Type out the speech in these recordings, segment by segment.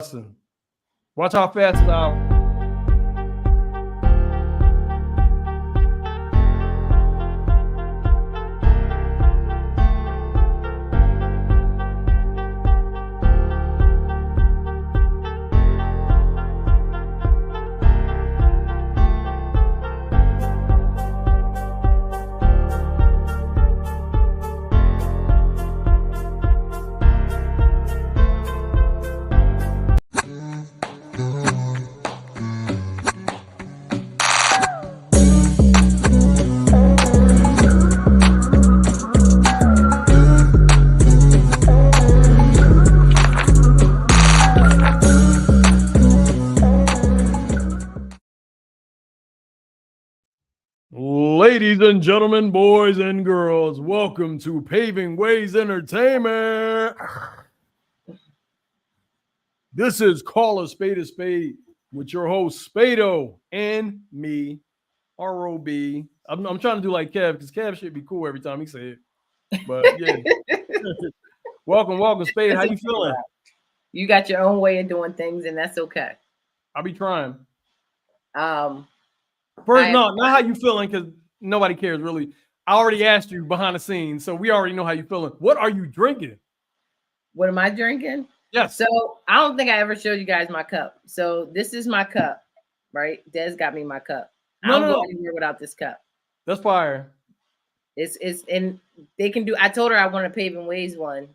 Listen, watch how fast I. Ladies and gentlemen, boys and girls, welcome to Paving Ways Entertainment. This is Call a Spade with your host Spado and me, ROB. I'm trying to do like Kev because Kev should be cool every time he say it. But yeah, welcome, Spade. How you feeling? You got your own way of doing things, and that's okay. I'll be trying. Um, First, no, not how you feeling because nobody cares really. I already asked you behind the scenes, so we already know how you feeling. What are you drinking? What am I drinking? Yes. So I don't think I ever showed you guys my cup. So this is my cup, right? Des got me my cup. I don't go anywhere without this cup. That's fire. It's and they can do. I told her I want a Paving Ways one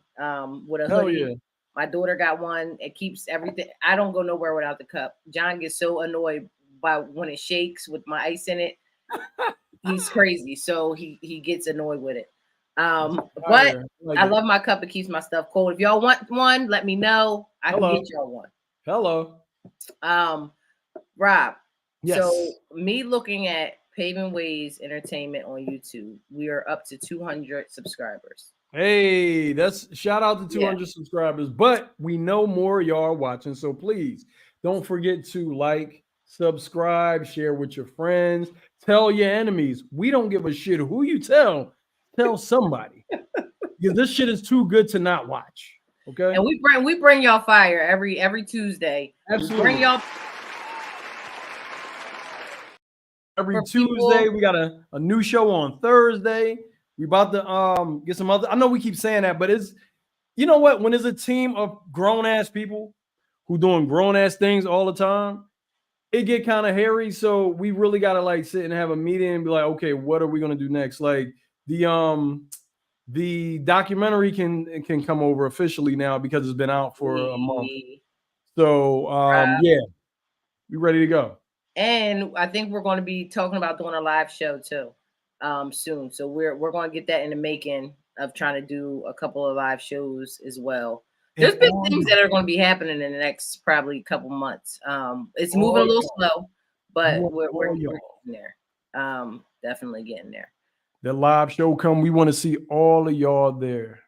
with a hoodie. Yeah. My daughter got one. It keeps everything. I don't go nowhere without the cup. John gets so annoyed by when it shakes with my ice in it. He's crazy, so he gets annoyed with it. But I love my cup. It keeps my stuff cold. If y'all want one, let me know. I can get y'all one. Hello. Rob. Yes. So me looking at Paving Ways Entertainment on YouTube, we are up to 200 subscribers. Hey, that's shout out to 200 subscribers, but we know more y'all are watching, so please don't forget to like, subscribe, share with your friends, tell your enemies. We don't give a shit who you tell somebody. Because this shit is too good to not watch. Okay. And we bring y'all fire every Tuesday. Absolutely. We bring y'all every Tuesday. We got a new show on Thursday. We about to get some other. I know we keep saying that, but it's, you know what? When there's a team of grown ass people who doing grown ass things all the time, it get kind of hairy. So we really gotta like sit and have a meeting and be like, okay, what are we gonna do next? Like the documentary can come over officially now because it's been out for a month. So yeah, we ready to go. And I think we're going to be talking about doing a live show too soon. So we're going to get that in the making of trying to do a couple of live shows as well. There's big things that are going to be happening in the next probably couple months. It's moving a little slow, but we're getting there. Definitely getting there. The live show come. We want to see all of y'all there.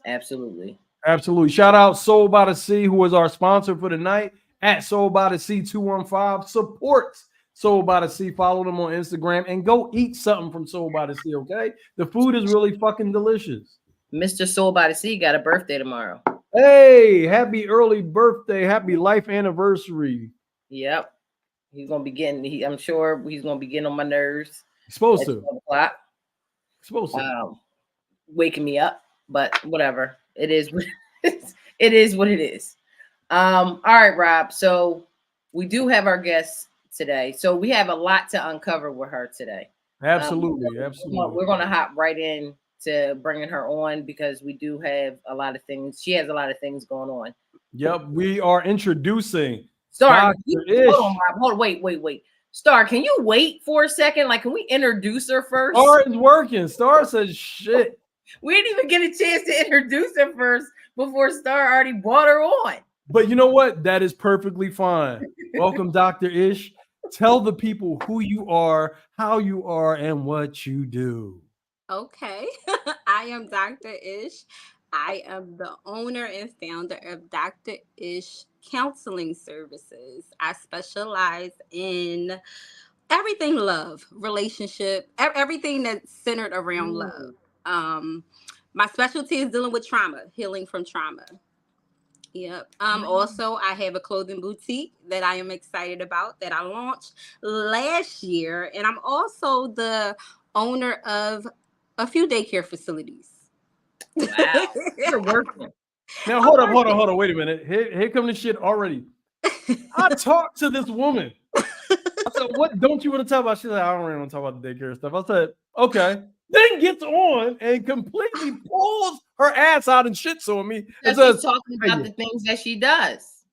Absolutely. Shout out Soul by the Sea, who is our sponsor for the night. At Soul by the Sea 215. Support Soul by the Sea. Follow them on Instagram and go eat something from Soul by the Sea, okay? The food is really fucking delicious. Mr. Soul by the Sea got a birthday tomorrow. Hey, happy early birthday. Happy life anniversary. Yep. He's going to be getting, I'm sure he's going to be getting on my nerves. He's supposed to. Waking me up, but whatever. It is what it is. What it is. All right, Rob. So we do have our guests today. So we have a lot to uncover with her today. Absolutely. We're going to hop right in to bringing her on because we do have a lot of things. She has a lot of things going on. Yep. We are introducing Star. Hold on, wait. Star, can you wait for a second? Like, can we introduce her first? Star is working. Star says shit. We didn't even get a chance to introduce her first before Star already brought her on. But you know what? That is perfectly fine. Welcome, Dr. Ishh. Tell the people who you are, how you are, and what you do. Okay. I am Dr. Ishh. I am the owner and founder of Dr. Ishh Counseling Services. I specialize in everything love, relationship, everything that's centered around love. My specialty is dealing with trauma, healing from trauma. Yep. Also, I have a clothing boutique that I am excited about that I launched last year, and I'm also the owner of a few daycare facilities. Wow, you're working. Now hold on. Wait a minute. Here come the shit already. I talked to this woman. I said, "What don't you want to talk about?" She's like, "I don't really want to talk about the daycare stuff." I said, "Okay." Then gets on and completely pulls her ass out and shits on me. And She's says, talking about the things that she does.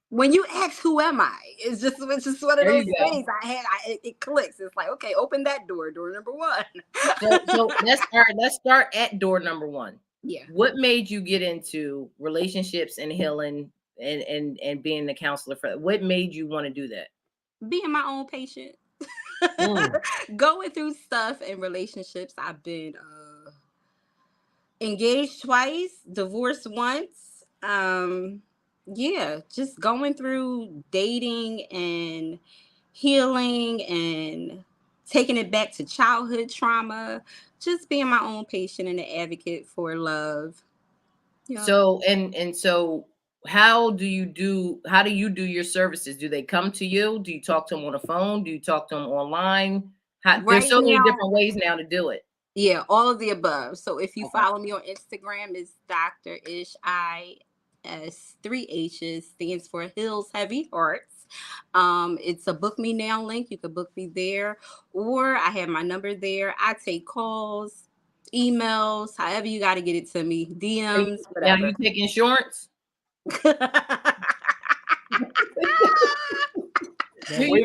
When you ask who am I, it's just one of There those you go. things it clicks. It's like, okay, open that door number one. So let's start at door number one. Yeah. What made you get into relationships and healing and being the counselor for what made you want to do that? Being my own patient. Going through stuff in relationships. I've been engaged twice, divorced once. Yeah, just going through dating and healing and taking it back to childhood trauma, just being my own patient and an advocate for love. Yeah. So so how do you do your services? Do they come to you? Do you talk to them on the phone? Do you talk to them online? There's so many different ways now to do it. Yeah, all of the above. So if you follow me on Instagram, it's Dr. Ishhh. 3 H's stands for Hills Heavy Hearts. It's a book me now link. You could book me there, or I have my number there. I take calls, emails, however you got to get it to me, DMs, whatever. Now you take insurance? Wait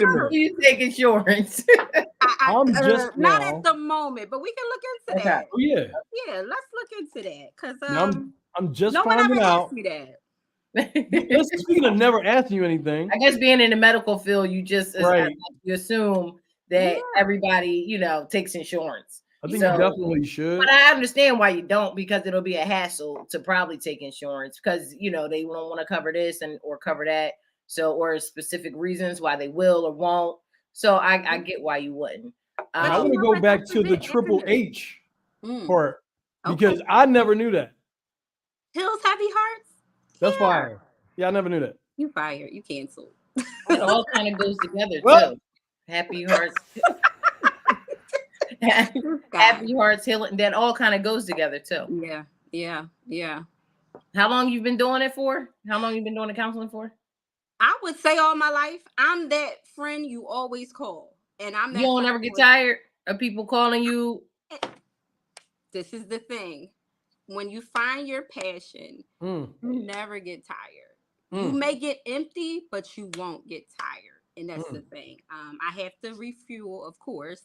a minute. You take insurance? I'm just not at the moment, but we can look into that. Oh yeah, yeah. Let's look into that because I'm just no one ever finding out. asked me that. Listen, speaking of never asking you anything, I guess being in the medical field, you just right. you assume that everybody takes insurance. I think you definitely should. But I understand why you don't, because it'll be a hassle to probably take insurance because they don't want to cover this or cover that. So, or specific reasons why they will or won't. So I get why you wouldn't. I want to go back to the Triple H part because I never knew that. Hills Heavy Hearts? That's fire. Yeah, I never knew that. You fired. You canceled. It all kind of goes together too. Happy Hearts. Happy Hearts Healing. That all kind of goes together too. Yeah. How long you been doing it for? How long you been doing the counseling for? I would say all my life. I'm that friend you always call. And I'm that you don't ever get tired of people calling you. This is the thing. When you find your passion, you never get tired. You may get empty, but you won't get tired. And that's the thing. I have to refuel, of course.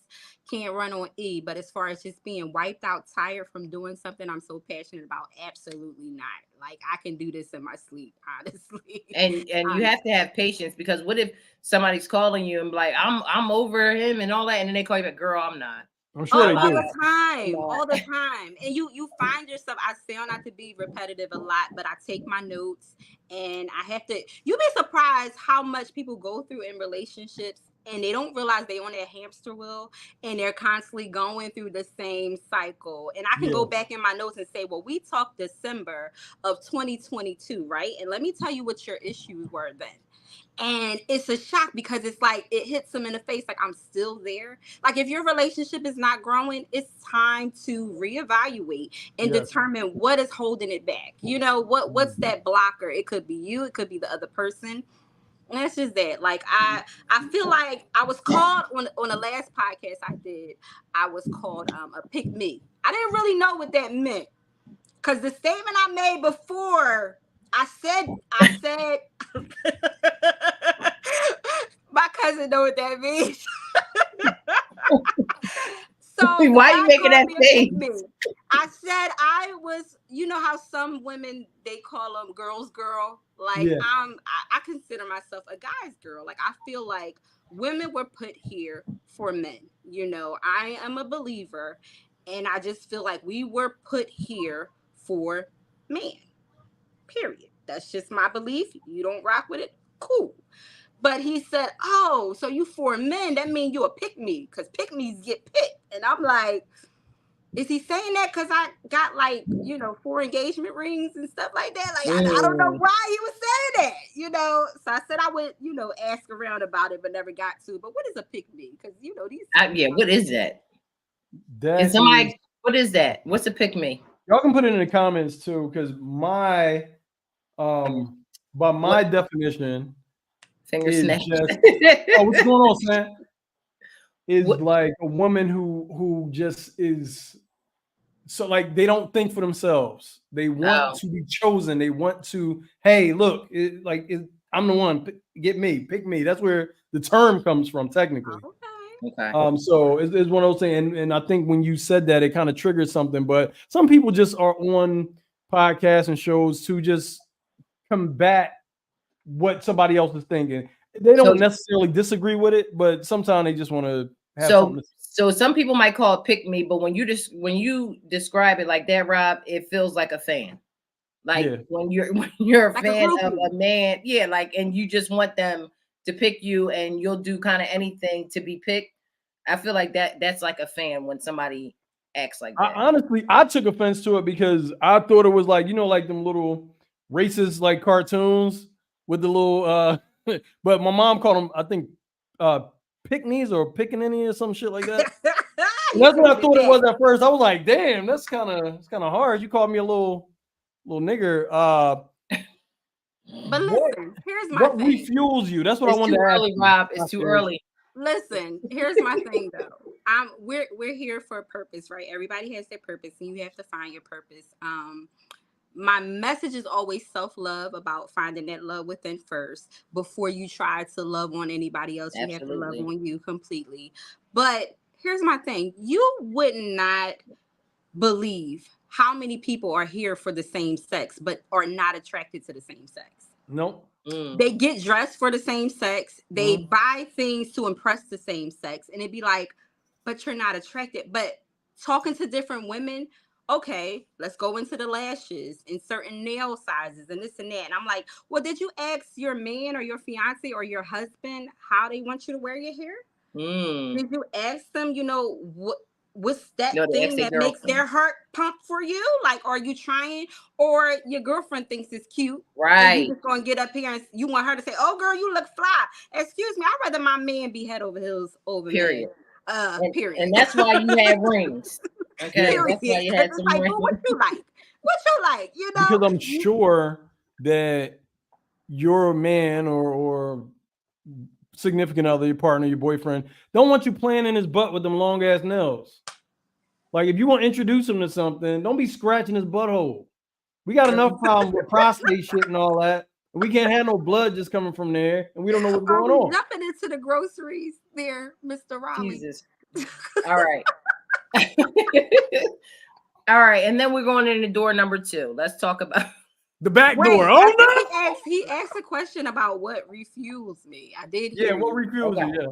Can't run on E. But as far as just being wiped out, tired from doing something I'm so passionate about, absolutely not. Like, I can do this in my sleep, honestly. And you have to have patience, because what if somebody's calling you and be like, I'm over him and all that, and then they call you back, girl, I'm not. I'm sure they do. All the time. And you find yourself, I sound not to be repetitive a lot, but I take my notes and I have to, you'd be surprised how much people go through in relationships and they don't realize they're on that hamster wheel and they're constantly going through the same cycle. And I can go back in my notes and say, well, we talked December of 2022, right? And let me tell you what your issues were then. And it's a shock because it's like it hits them in the face like I'm still there. Like if your relationship is not growing, it's time to reevaluate and determine what is holding it back. What's that blocker? It could be you, it could be the other person. And that's just that. Like I feel like I was called on the last podcast I did, I was called a pick me. I didn't really know what that meant. Because the statement I made before, I said, my cousin know what that means. So why are you making that face? I said I was, how some women, they call them girls girl. Like I consider myself a guy's girl. Like I feel like women were put here for men. I am a believer, and I just feel like we were put here for men. Period. That's just my belief. You don't rock with it, cool. But he said, oh, so you for men, that means you a pick me, because pick me's get picked. And I'm like, Is he saying that because I got like, 4 engagement rings and stuff like that? Like, I don't know why he was saying that, So I said I would, ask around about it, but never got to. But what is a pick me? Because, these. Yeah, what is that? That somebody, what is that? What's a pick me? Y'all can put it in the comments too, because by my definition, Finger is snatch. just what's going on, Sam? Is like a woman who just is so like they don't think for themselves. They want to be chosen. They want to, hey, look, I'm the one. Get me, pick me. That's where the term comes from, technically. Okay. So it's one of those things, and I think when you said that, it kind of triggered something. But some people just are on podcasts and shows to just combat what somebody else is thinking. They don't necessarily disagree with it, but sometimes they just want to have something. So some people might call it pick me, but when you describe it like that, Rob, it feels like a fan. Like when you're a like fan of a man, and you just want them to pick you, and you'll do kind of anything to be picked. I feel like that's like a fan when somebody acts like that. Honestly, I took offense to it because I thought it was like, like them little racist like cartoons with the little but my mom called them, I think, pickneys or pickaninny or some shit like that. That's what I thought it was at first. I was like, damn, it's kind of hard. You called me a little nigger. But listen, here's my thing. What refuels you? That's what I wanted to ask. Early, Rob. It's too early. Listen, here's my thing though. We're here for a purpose, right? Everybody has their purpose, and you have to find your purpose. My message is always self-love, about finding that love within first before you try to love on anybody else. Absolutely. You have to love on you completely. But here's my thing. You would not believe how many people are here for the same sex but are not attracted to the same sex. Nope. They get dressed for the same sex. They buy things to impress the same sex. And it'd be like, but you're not attracted. But talking to different women, okay, let's go into the lashes and certain nail sizes and this and that. And I'm like, well, did you ask your man or your fiance or your husband how they want you to wear your hair? Did you ask them, what's that thing that makes their heart pump for you? Like, are you trying? Or your girlfriend thinks it's cute. Right. And you just gonna get up here and you want her to say, oh girl, you look fly. Excuse me, I'd rather my man be head over heels over period. Me. Period. And that's why you have rings. Okay. Period. That's why you had some rings. Well, what you like? What you like? Because I'm sure that your man or significant other, your partner, your boyfriend, don't want you playing in his butt with them long ass nails. Like if you want to introduce him to something, don't be scratching his butthole. We got enough problems with prostate shit and all that. We can't have no blood just coming from there, and we don't know what's going on. Jumping into the groceries there, Mr. Raleigh. Jesus. All right. All right, and then we're going into door number 2. Let's talk about the back door. Oh no! He asked a question about what refuels me. I did. Yeah, what refuels you? Yeah.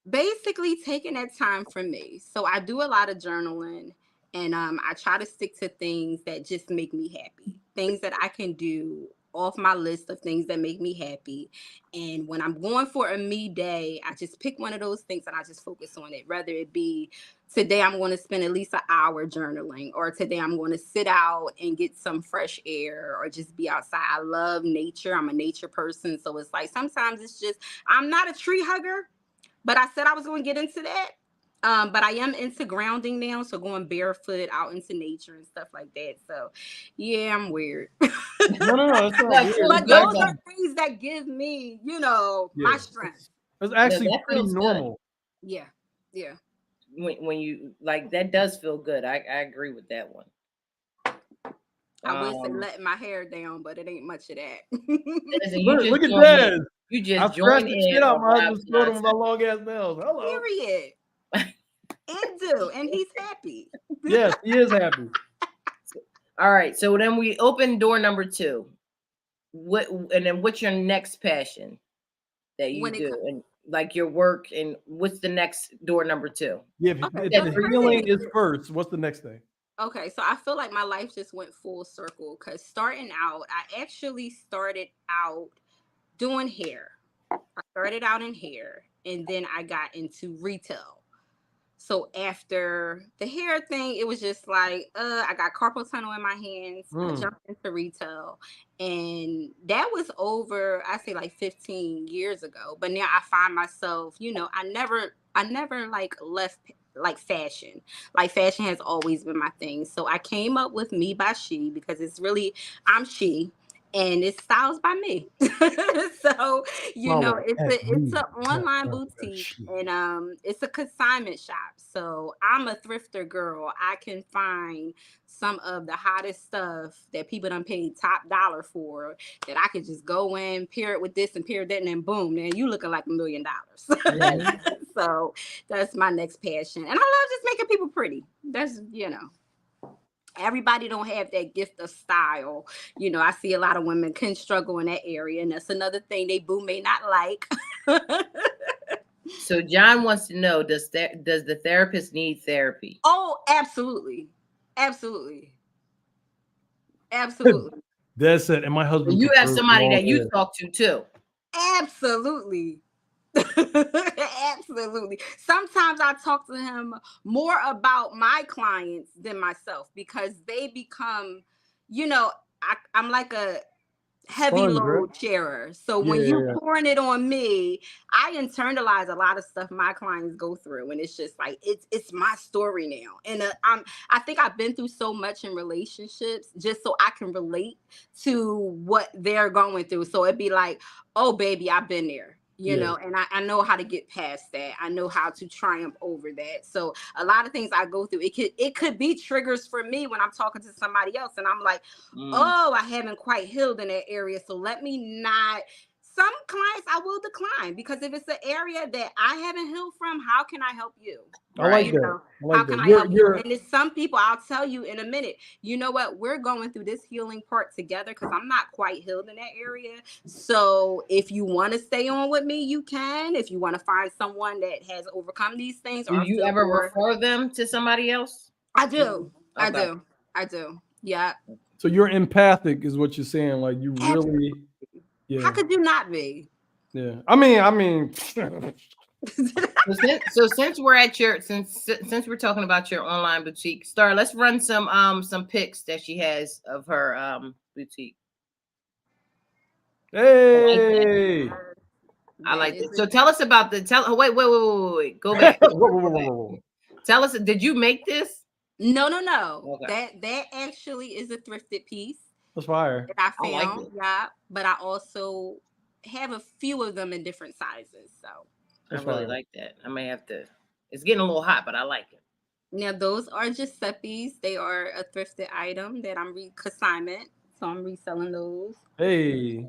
Basically, taking that time for me. So I do a lot of journaling, and I try to stick to things that just make me happy. Things that I can do off my list of things that make me happy. And when I'm going for a me day, I just pick one of those things and I just focus on it. Whether it be today I'm going to spend at least an hour journaling, or today I'm going to sit out and get some fresh air, or just be outside. I love nature. I'm a nature person. So it's like sometimes it's just, I'm not a tree hugger, but I said I was going to get into that. But I am into grounding now, so going barefoot out into nature and stuff like that. So, yeah, I'm weird. No, it's not weird. But those are things that give me, my strength. It's actually pretty normal. Good. Yeah. When you like, that does feel good. I agree with that one. I wish it letting my hair down, but it ain't much of that. Look at that. You just I scratched the shit out my husband's throat with my long ass nails. Hello. Period. And he's happy. Yes, he is happy. All right, so then we open door number 2. What's your next passion that you do, and like your work, and what's the next door number 2? Yeah, if the healing is first, what's the next thing? Okay, so I feel like my life just went full circle, because starting out, I actually started out doing hair. I started out in hair, and then I got into retail. So after the hair thing, it was just like, I got carpal tunnel in my hands. I jumped into retail, and that was over, I say like 15 years ago. But now I find myself, I never like left like fashion. Like fashion has always been my thing. So I came up with Me by She because it's really, I'm she, and it's styles by me. So it's an online boutique, and it's a consignment shop. So I'm a thrifter girl. I can find some of the hottest stuff that people done paid top dollar for, that I could just go in, pair it with this and pair that, and then boom, man, you looking like $1 million. So that's my next passion. And I love just making people pretty. That's, everybody don't have that gift of style. I see a lot of women can struggle in that area, and that's another thing they boo may not like. So John wants to know, does the therapist need therapy? Oh, absolutely. Absolutely. Absolutely. That's it. And my husband, you have somebody that you talk to too. Absolutely. Absolutely. Sometimes I talk to him more about my clients than myself, because they become, I'm like a heavy load sharer. So when you're pouring it on me, I internalize a lot of stuff my clients go through, and it's just like it's my story now. And I think I've been through so much in relationships just so I can relate to what they're going through. So it'd be like, oh baby, I've been there. And I know how to get past that. I know how to triumph over that. So a lot of things I go through, it could be triggers for me when I'm talking to somebody else, and I'm like, oh, I haven't quite healed in that area. So let me not. Some clients I will decline, because if it's an area that I haven't healed from, how can I help you? I like that. How can I help you? And it's some people, I'll tell you in a minute, you know what? We're going through this healing part together, because I'm not quite healed in that area. So if you want to stay on with me, you can. If you want to find someone that has overcome these things. Do you ever refer them to somebody else? I do. Okay. I do. Yeah. So you're empathic is what you're saying. Like you really. Yeah. How could you not be? Yeah. I mean. So since we're at since we're talking about your online boutique, Star, let's run some pics that she has of her boutique. Hey, I like it. So tell us about wait. Go back. Tell us, did you make this? No. Okay. That actually is a thrifted piece. That's fire. That I found, but I also have a few of them in different sizes. So I really like that. I may have to. It's getting a little hot, but I like it. Now those are Giuseppe's. They are a thrifted item that I'm consignment, so I'm reselling those. Hey,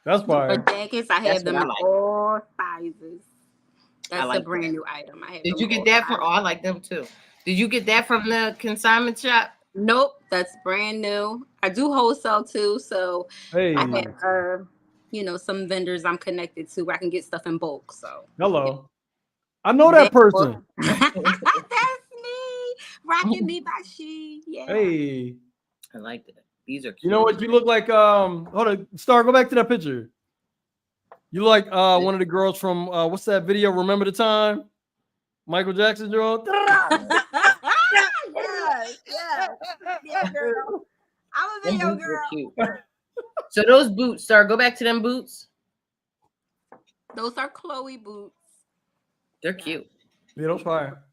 that's fire. For jackets, I have them in all sizes. That's a brand new item. Did you get that from? Oh, I like them too. Did you get that from the consignment shop? Nope, that's brand new. I do wholesale too, so I have some vendors I'm connected to where I can get stuff in bulk. So hello, I know that person. That's me, rocking Me by She. Yeah. Hey, I like that. These are cute. You know what? You look like hold on, Star. Go back to that picture. You like one of the girls from what's that video? Remember the Time? Michael Jackson girl. Yeah, girl. I'm a video girl. So those boots, Star, go back to them boots. Those are Chloe boots. They're cute. Yeah, those fire.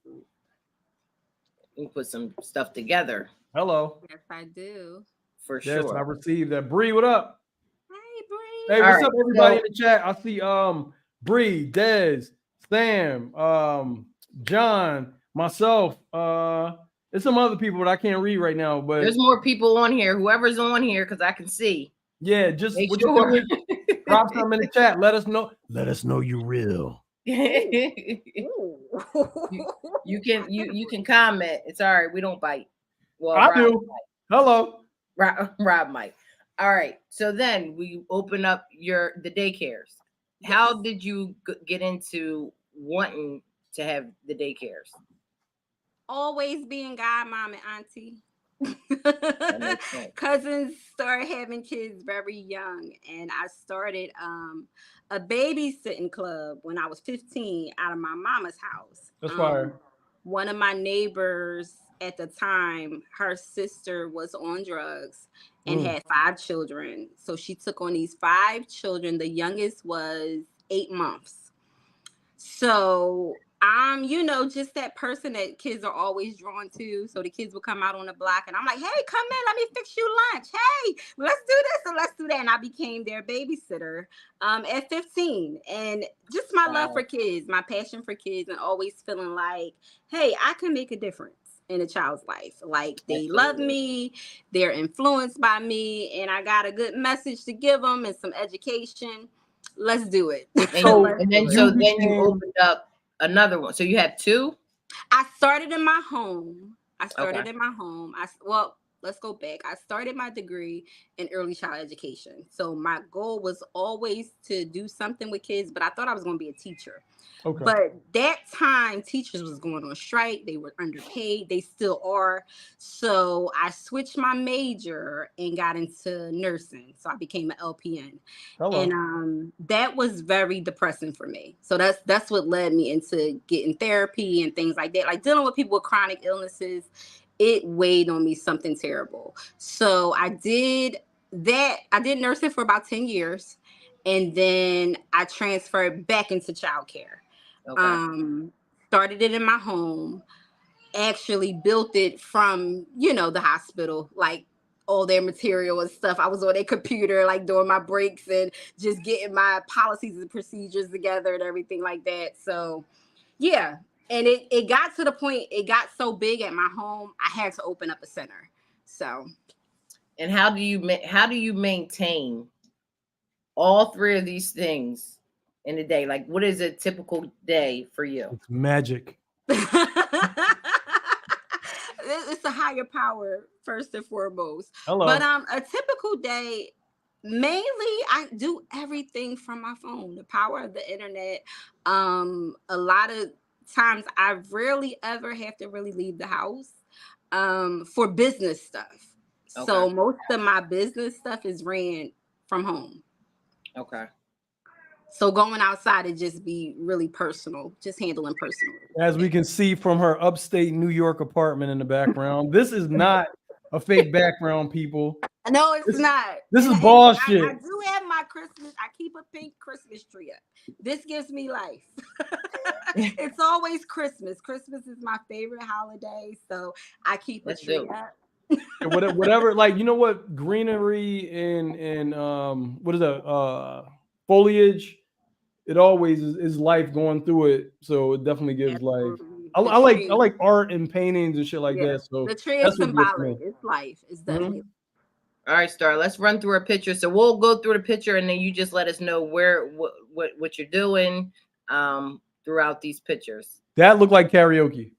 We put some stuff together. Hello. Yes, I do. For sure. Yes, I received that. Bree, what up? Hey, Bree. Hey, what's up, everybody in the chat? I see Bree, Dez, Sam, John, myself. There's some other people that I can't read right now, but there's more people on here. Whoever's on here, because I can see. Yeah, just drop some in the chat. Let us know. Let us know you're real. you can comment. It's all right. We don't bite. Well, I do. Might. Hello, Rob might. All right. So then we open up the daycares. Yes. How did you get into wanting to have the daycares? Always being godmom and auntie. Cousins started having kids very young, and I started a babysitting club when I was 15 out of my mama's house. That's fire. One of my neighbors at the time, her sister was on drugs and had 5 children. So she took on these 5 children. The youngest was 8 months. So I'm, just that person that kids are always drawn to. So the kids would come out on the block and I'm like, hey, come in, let me fix you lunch. Hey, let's do this and let's do that. And I became their babysitter at 15. And just my love for kids, my passion for kids, and always feeling like, hey, I can make a difference in a child's life. Like, they love me, they're influenced by me, and I got a good message to give them and some education. Let's do it. And then you opened up another one. So you have 2? I started in my home. Well, let's go back. I started my degree in early child education. So my goal was always to do something with kids, but I thought I was going to be a teacher. Okay. But that time, teachers was going on strike. They were underpaid. They still are. So I switched my major and got into nursing. So I became an LPN. Hello. And that was very depressing for me. So that's what led me into getting therapy and things like that. Like dealing with people with chronic illnesses, it weighed on me something terrible. So I did that. I did nursing for about 10 years. And then I transferred back into childcare. Okay. Started it in my home, actually built it from, the hospital, like all their material and stuff. I was on their computer, like doing my breaks and just getting my policies and procedures together and everything like that. So, yeah. And it got to the point, it got so big at my home, I had to open up a center. So. And how do you maintain all 3 of these things in a day? Like, what is a typical day for you? It's magic. It's a higher power, first and foremost. Hello. But a typical day, mainly I do everything from my phone. The power of the internet. A lot of times I rarely ever have to really leave the house for business stuff. Okay. So most of my business stuff is ran from home. Okay. So going outside it just be really personal, just handling personal. As we can see from her upstate New York apartment in the background, this is not a fake background, people. No, it's not. This is bullshit. I do have my Christmas. I keep a pink Christmas tree up. This gives me life. It's always Christmas. Christmas is my favorite holiday, so I keep a tree up. Whatever, like, you know what, greenery and what is that, foliage, it always is life going through it, so it definitely gives life. I like art and paintings and shit like that. So the tree is symbolic. It's life. It's definitely. All right, Star, let's run through a picture. So we'll go through the picture and then you just let us know what you're doing throughout these pictures. That looked like karaoke.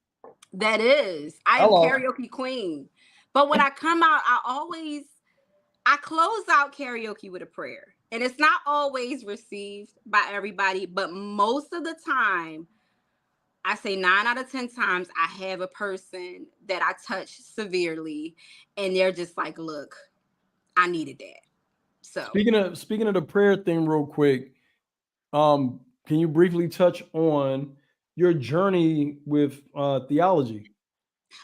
That is. I am karaoke queen. But when I come out, I close out karaoke with a prayer. And it's not always received by everybody, but most of the time, I say 9 out of 10 times, I have a person that I touch severely and they're just like, look, I needed that. So speaking of the prayer thing real quick, can you briefly touch on your journey with theology?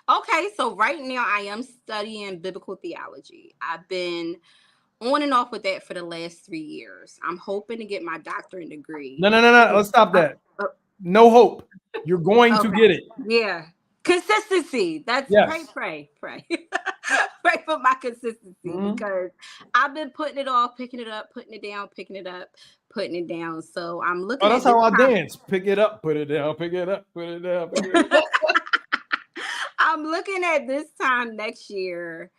Okay, so right now I am studying biblical theology. I've been on and off with that for the last 3 years. I'm hoping to get my doctorate degree. No. Let's stop that. No hope. You're going to get it. Yeah. Consistency. That's pray. Pray for my consistency because I've been putting it off, picking it up, putting it down, picking it up, putting it down. So I'm looking at that's how I dance. Pick it up, put it down, pick it up, put it down, pick it up. I'm looking at this time next year.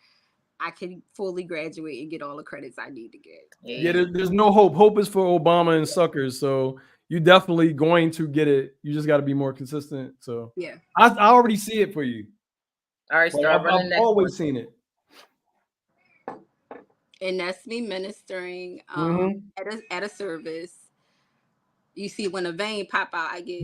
I can fully graduate and get all the credits I need to get. Yeah, there's no hope. Hope is for Obama and suckers. So you're definitely going to get it. You just got to be more consistent. So yeah, I already see it for you. All right, Star. I've always seen it. And that's me ministering at a service. You see, when a vein pop out, I get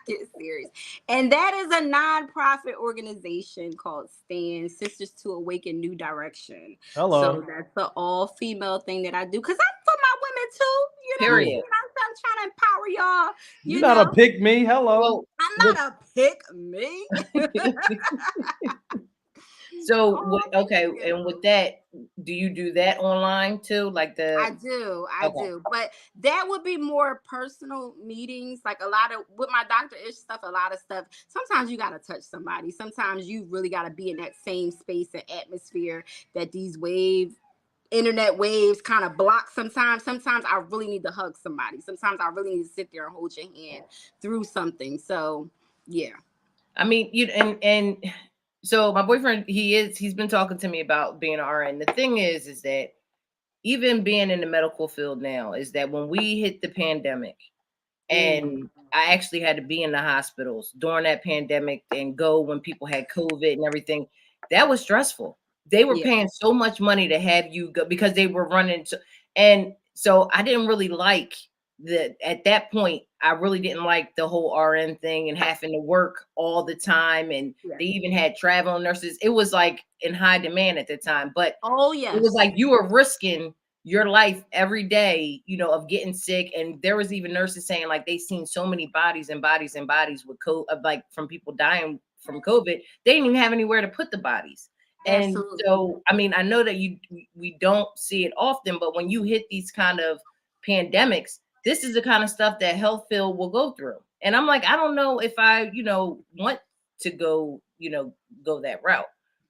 get serious. And that is a nonprofit organization called STAN, Sisters to Awaken New Direction. Hello. So that's the all-female thing that I do. Because I'm for my women too. You know, Period. I'm trying to empower y'all. You're not a pick me. Hello. Well, I'm not a pick me. So okay, and with that, do you do that online too? Like I do, but that would be more personal meetings. Like a lot of with my Dr. Ish stuff, a lot of stuff. Sometimes you gotta touch somebody. Sometimes you really gotta be in that same space and atmosphere that these internet waves kind of block. Sometimes I really need to hug somebody. Sometimes I really need to sit there and hold your hand through something. So yeah, I mean, and so my boyfriend, he's been talking to me about being an RN. The thing is that even being in the medical field now is that when we hit the pandemic, and I actually had to be in the hospitals during that pandemic and go when people had COVID and everything, that was stressful. They were paying so much money to have you go because they were running. And so I didn't really like at that point, I really didn't like the whole RN thing and having to work all the time. And they even had travel nurses. It was like in high demand at the time, but it was like you were risking your life every day, you know, of getting sick. And there was even nurses saying like they've seen so many bodies and bodies and bodies with COVID, like from people dying from COVID. They didn't even have anywhere to put the bodies. And so, I mean, I know that we don't see it often, but when you hit these kind of pandemics, this is the kind of stuff that health field will go through. And I'm like, I don't know if I, you know, want to go that route.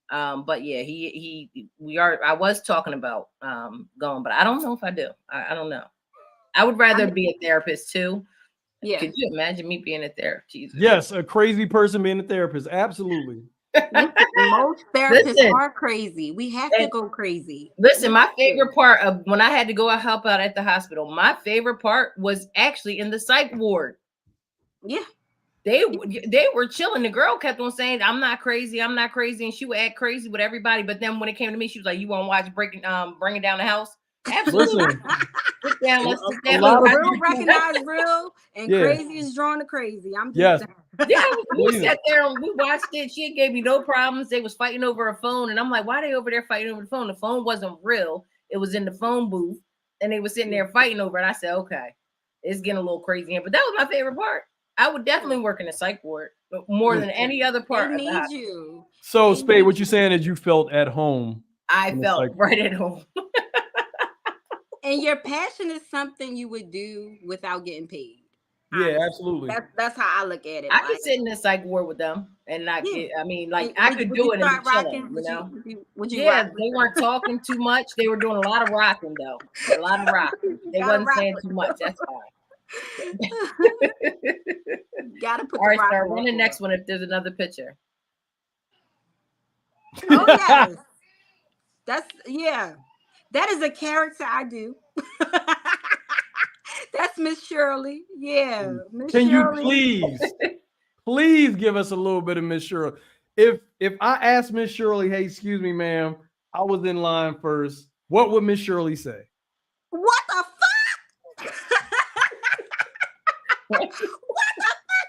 But yeah, I was talking about going, but I don't know if I do. I don't know. I would rather be a therapist too. Yeah. Could you imagine me being a therapist? Jesus. Yes, a crazy person being a therapist. Absolutely. Most therapists are crazy. We have to go crazy. Listen, my favorite part of when I had to go help out at the hospital, my favorite part was actually in the psych ward. Yeah. They were chilling. The girl kept on saying, I'm not crazy. And she would act crazy with everybody. But then when it came to me, she was like, you want to watch Bringing Down the House? Absolutely. Sit down, let's sit down. Real recognize real, and crazy is drawn to crazy. I'm just we sat there and we watched it. She gave me no problems. They was fighting over a phone, and I'm like, why are they over there fighting over the phone? The phone wasn't real. It was in the phone booth, and they were sitting there fighting over it. I said, okay, it's getting a little crazy here, but that was my favorite part. I would definitely work in a psych ward more than any other part. They need you. So, Spade, what you're saying is you felt at home. I felt right at home. And your passion is something you would do without getting paid. Yeah, absolutely. That's how I look at it. I could sit in the psych ward with them and not get. I mean, like I could do it and be chilling. You know? Would you they weren't talking too much. They were doing a lot of rocking though. A lot of rocking. They wasn't saying too much. That's fine. Gotta put. All right, start run the next one if there's another picture. Oh yes, that is a character I do. That's Miss Shirley. Yeah, Miss Can Shirley. You please give us a little bit of Miss Shirley? If I asked Miss Shirley, hey, excuse me, ma'am, I was in line first, what would Miss Shirley say? What the fuck? What the fuck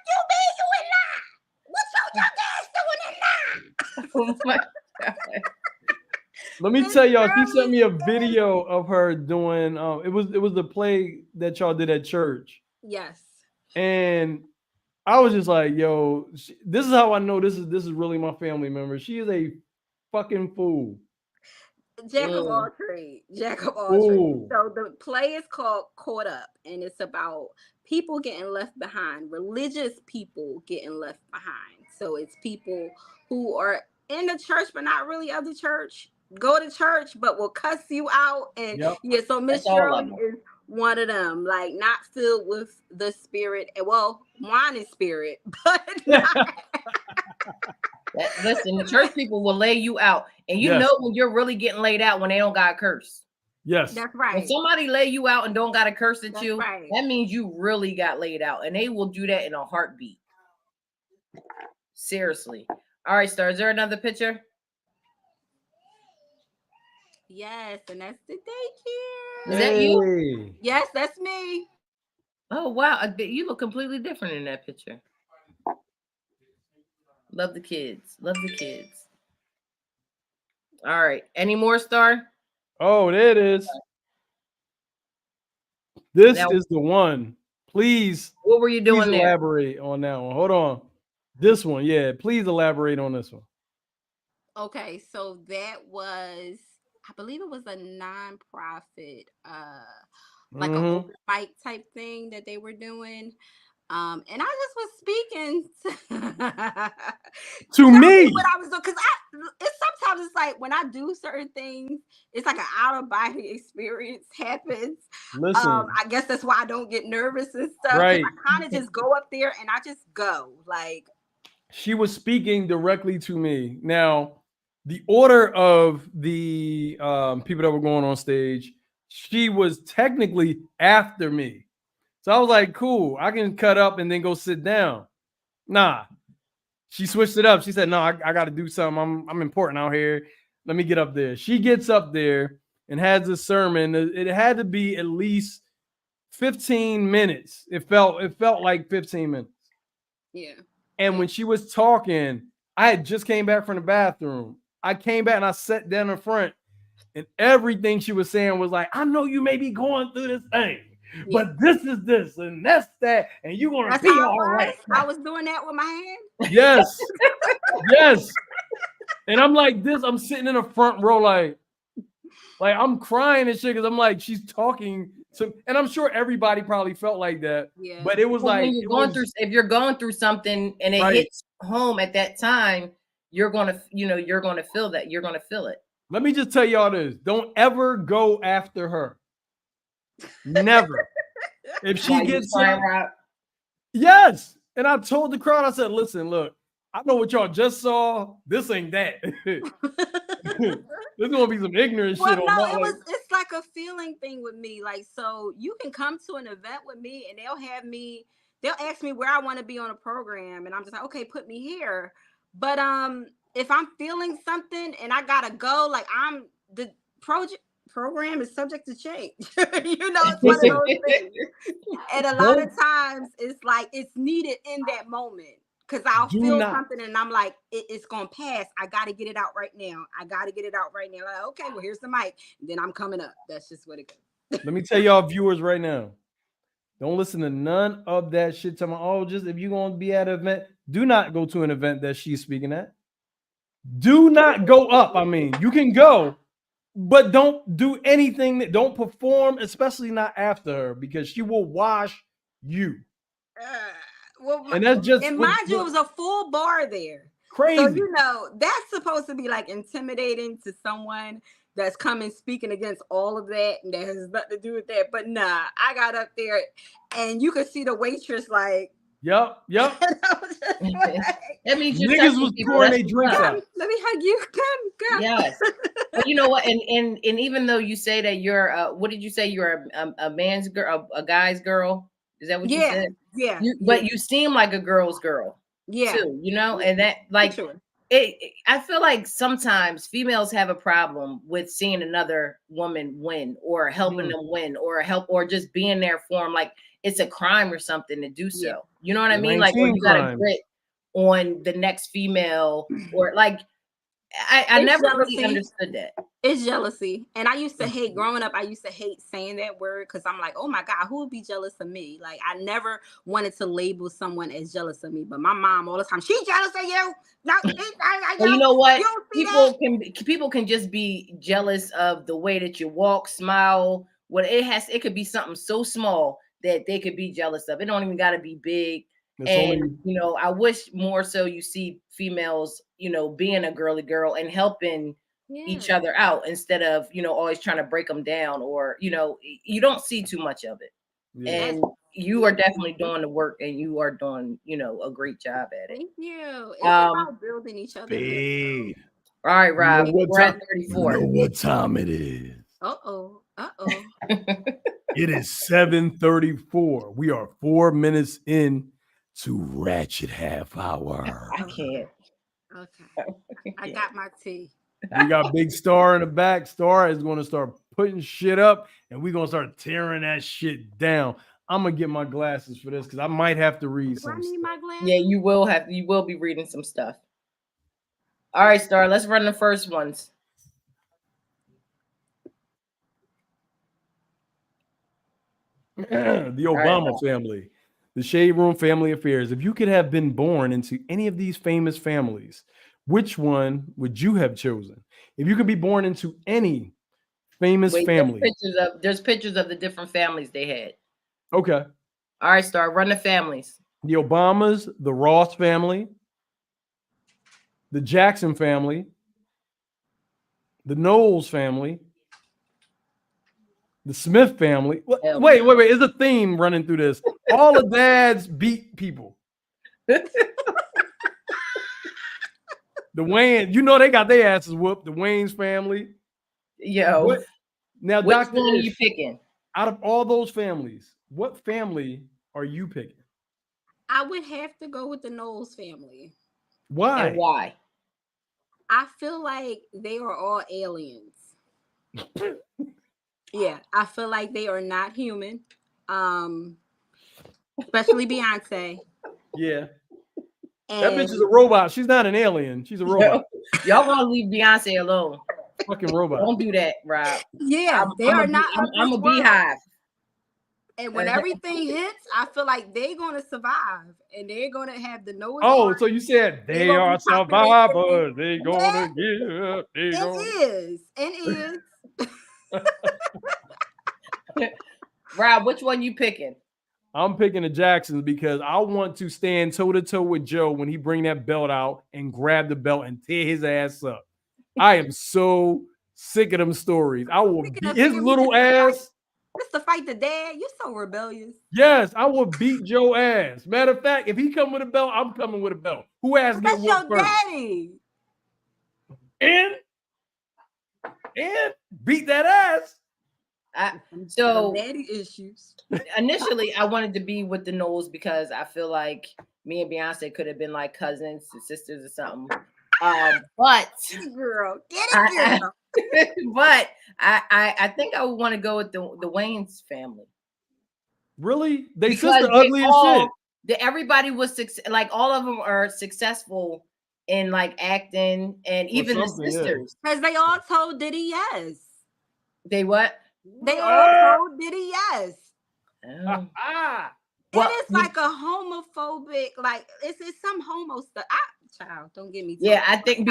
you mean you in line? What's your ass doing in line? Oh my God. Let me tell y'all, she sent me a video of her doing it was the play that y'all did at church. Yes. And I was just like, yo, this is how I know this is really my family member. She is a fucking fool. Jack of all trades. Jack of all trades. So the play is called Caught Up, and it's about people getting left behind, religious people getting left behind. So it's people who are in the church but not really of the church, go to church but will cuss you out. And so Miss Shirley is one of them, like not filled with the spirit. Well, wine is spirit, but listen, the church people will lay you out, and you know when you're really getting laid out when they don't got a curse. Yes, that's right. When somebody lay you out and don't got a curse at you, that means you really got laid out, and they will do that in a heartbeat. Seriously. All right, Star. Is there another picture? Yes, and that's the daycare. Is that you? Yes, that's me. Oh wow, you look completely different in that picture. Love the kids. Love the kids. All right. Any more, Star? Oh, there it is. This Now, is the one. Please, what were you doing please there? elaborate on that one. Hold on. This one, yeah. Please elaborate on this one. Okay, so that was, I believe it was a nonprofit, like an open mic type thing that they were doing. And I just was speaking to me what I was doing, because it's sometimes it's like when I do certain things, it's like an out of body experience happens. Listen, I guess that's why I don't get nervous and stuff. right. I kind of just go up there and I just go. Like, she was speaking directly to me. Now, the order of the people that were going on stage, she was technically after me. So I was like, cool, I can cut up and then go sit down. Nah, she switched it up. She said, no, I got to do something. I'm important out here. Let me get up there. She gets up there and has a sermon. It had to be at least 15 minutes. It felt like 15 minutes. yeah. And when she was talking, I had just came back from the bathroom. I came back and I sat down in front, and everything she was saying was like, I know you may be going through this thing, but this is this and that's that, and you're gonna be all right. I was doing that with my hand. Yes, yes. And I'm like this. I'm sitting in the front row, like I'm crying and shit because I'm like, she's talking to, and I'm sure everybody probably felt like that. Yeah. But it was Well, like when you're going through, if you're going through something and it hits home at that time, you're gonna, you're gonna feel that. You're gonna feel it. Let me just tell y'all this: don't ever go after her. Never. If she gets up, yes. And I told the crowd, I said, listen, look, I know what y'all just saw. This ain't that. There's gonna be some ignorant shit on that. It's like a feeling thing with me. Like, so you can come to an event with me and they'll ask me where I want to be on a program, and I'm just like, okay, put me here. But if I'm feeling something and I gotta go, like the program is subject to change. It's one of those things. And a lot of times it's like it's needed in that moment. Because I'll feel something and I'm like, it's gonna pass. I gotta get it out right now. Like, okay, well, here's the mic. And then I'm coming up. That's just what it goes. Let me tell y'all viewers right now. Don't listen to none of that shit. Tell me, oh, just if you're gonna be at an event, do not go to an event that she's speaking at. Do not go up. I mean, you can go, but don't do anything don't perform, especially not after her, because she will wash you. And that's just, and mind you, it was a full bar there. Crazy. So that's supposed to be like intimidating to someone that's coming speaking against all of that, and that has nothing to do with that. But nah, I got up there, and you could see the waitress like, yep. That means niggas was pouring their drinks out. Let me hug you. Come. Yes. But you know what? And even though you say that you're, what did you say? You're a man's girl, a guy's girl. Is that what you said? Yeah. But you seem like a girl's girl. Yeah. Too, and that like I feel like sometimes females have a problem with seeing another woman win or helping them win or just being there for them. Like it's a crime or something to do so. Yeah. You know what I mean? Like, or you got to grit on the next female or like. I never really understood that. It's jealousy. And I used to hate growing up. I used to hate saying that word because I'm like, oh my God, who would be jealous of me? Like I never wanted to label someone as jealous of me. But my mom all the time, she's jealous of you. No, well, you know what? People can just be jealous of the way that you walk, smile. It could be something so small that they could be jealous of. It don't even gotta be big. And I wish more so you see females, being a girly girl and helping each other out instead of, always trying to break them down or, you don't see too much of it. Yeah. And you are definitely doing the work and you are doing, a great job at it. Thank you. It's about building each other. All right, Rob, we're at 34. You know what time it is? Uh-oh. It is 7:34. We are 4 minutes in to Ratchet Half Hour. I can't. Okay. I got my tea. We got Big Star in the back. Star is going to start putting shit up, and we're going to start tearing that shit down. I'm going to get my glasses for this because I might have to read some stuff. I need my glasses? Yeah, you will be reading some stuff. All right, Star. Let's run the first ones. The Obama family, the Shade Room Family Affairs. If you could have been born into any of these famous families, which one would you have chosen? If you could be born into any famous family. There's pictures of the different families they had. Okay. All right, Star. Run the families. The Obamas, the Ross family, the Jackson family, the Knowles family, the Smith family. Wait. There's a theme running through this. All the dads beat people. The Wayne, they got their asses whooped. The Wayne's family. Yo. Now, which Dr. one are you picking? Out of all those families, what family are you picking? I would have to go with the Knowles family. Why? And why? I feel like they are all aliens. Yeah, I feel like they are not human. Especially Beyonce. Yeah. And that bitch is a robot. She's not an alien. She's a robot. Y'all want to leave Beyonce alone. Fucking robot. Don't do that, Rob. Yeah, I'm a beehive. And when everything hits, I feel like they're gonna survive, and they're gonna have the nose. Oh, so you said they are survivors. They gonna give. It is. Rob, which one you picking? I'm picking the Jacksons because I want to stand toe to toe with Joe when he bring that belt out and grab the belt and tear his ass up. I am so sick of them stories. I will beat his little ass. Just to fight the dad. You're so rebellious. Yes, I will beat Joe ass. Matter of fact, if he come with a belt, I'm coming with a belt. Who ass get whooped first? Daddy. And beat that ass. So daddy issues. Initially, I wanted to be with the Knowles because I feel like me and Beyonce could have been like cousins and sisters or something. But girl, get it, girl. But I think I would want to go with the Wayne's family. Really? They sister ugly as shit. Everybody was like all of them are successful in like acting, and even the sisters. Because they all told Diddy yes. They what? They all told Diddy yes. Well, it is like a homophobic, like it's some homo stuff. Child, don't get me. Yeah, I think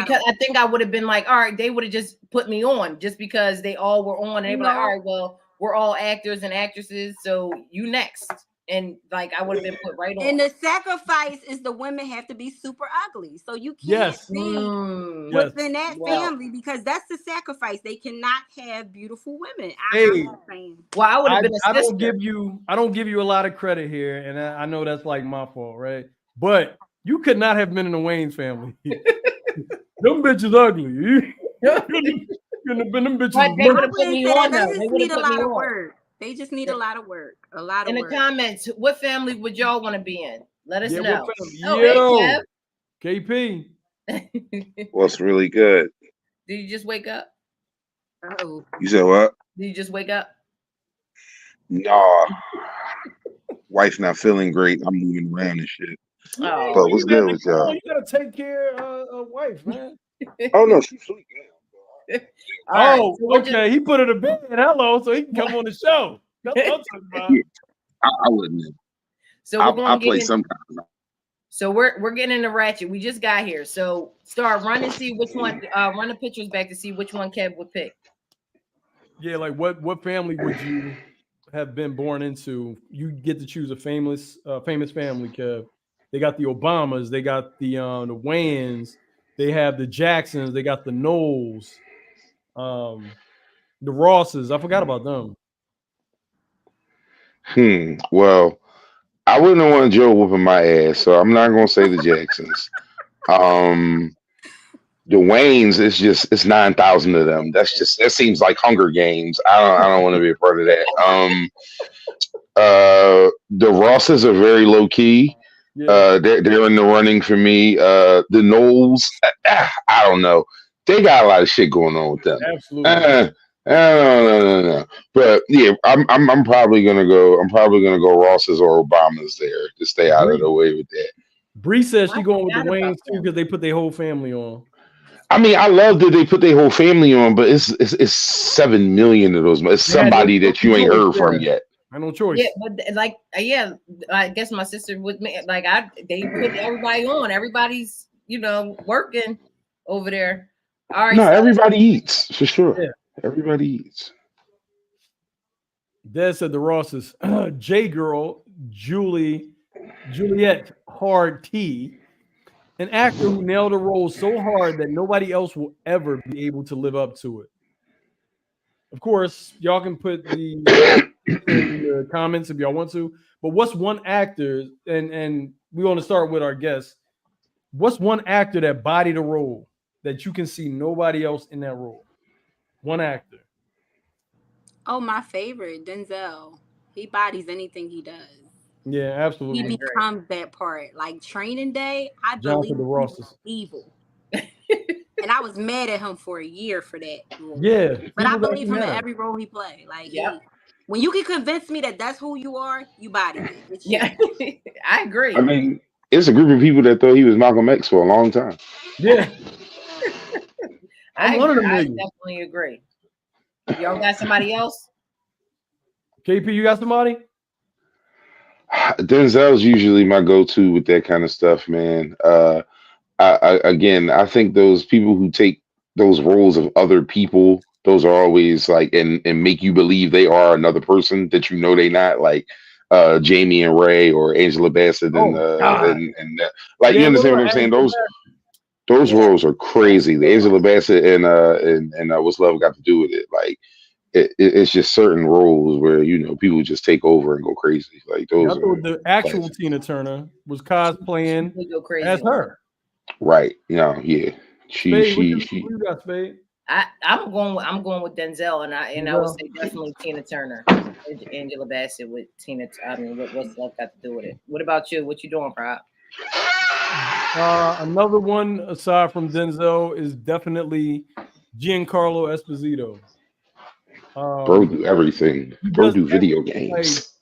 I would have been like, all right, they would have just put me on just because they all were on, and they'd be like, all right, well, we're all actors and actresses, so you next. And like I would have been put right on. And the sacrifice is the women have to be super ugly. So you can't be within that family because that's the sacrifice. They cannot have beautiful women. Well, I would have been a sister. I don't give you a lot of credit here, and I know that's like my fault, right? But you could not have been in the Wayne's family. Them bitches ugly. You couldn't have been them bitches. But they would have put me on though. They need a lot of work. They just need a lot of work. A lot of work. In the comments, what family would y'all want to be in? Let us know. Yo, KP. What's really good? Did you just wake up? Oh. You said what? Did you just wake up? Nah. Wife not feeling great. I'm moving around and shit. Oh, but what's good with y'all? You gotta take care of wife, man. Oh no, she's sleeping. Okay. He put her to bed. Hello, so he can come on the show. That's what I'm talking about. I wouldn't. So I'll play sometimes. So we're getting in the ratchet. We just got here. So start run and see which one. Run the pictures back to see which one Kev would pick. Yeah, like what family would you have been born into? You get to choose a famous family, Kev. They got the Obamas. They got the Wayans. They have the Jacksons. They got the Knowles. The Rosses. I forgot about them. Well, I wouldn't want Joe whooping my ass, so I'm not gonna say the Jacksons. The Waynes, it's 9,000 of them. That seems like Hunger Games. I don't want to be a part of that. The Rosses are very low key. Yeah. They're in the running for me. The Knowles, I don't know. They got a lot of shit going on with them. Absolutely. No. But yeah, I'm probably gonna go. Rosses or Obamas there to stay out of the way with that. Bree says she's going with the Waynes too because they put their whole family on. I mean, I love that they put their whole family on, but it's 7 million of those. It's somebody that you ain't heard from yet. I no choice. Yeah, but I guess my sister would like they put everybody on. Everybody's working over there. All right. No, everybody eats for sure. Yeah. Everybody eats. Des said the Rosses, J Girl, Juliet Hard T, an actor who nailed a role so hard that nobody else will ever be able to live up to it. Of course, y'all can put the in the comments if y'all want to. But what's one actor, and we want to start with our guest. What's one actor that bodied a role that you can see nobody else in that role? One actor. Oh, my favorite, Denzel. He bodies anything he does. Yeah, absolutely. He becomes that part. Like Training Day, I Jonathan believe the Rosses. evil. And I was mad at him for a year for that role. Yeah. But I believe him in every role he played. Like, when you can convince me that that's who you are, you body it. Yeah, I agree. I mean, it's a group of people that thought he was Malcolm X for a long time. Yeah. I definitely agree. Y'all got somebody else? KP, you got somebody? Denzel's usually my go-to with that kind of stuff, man. I think those people who take those roles of other people, those are always like and make you believe they are another person that you know they not, like Jamie and Ray or Angela Bassett and like you understand what I'm saying? Those roles are crazy. The Angela Bassett and What's Love Got to Do with It? Like it's just certain roles where people just take over and go crazy. Like those. I thought the actual classic. Tina Turner was cosplaying as her. Right. Yeah. She you got, Spade? I'm going with Denzel, and I would say definitely Tina Turner, Angela Bassett with Tina. I mean, what's love got to do with it? What about you? What you doing, Prop? Another one aside from Denzel is definitely Giancarlo Esposito. Bro do everything. Bro do video games.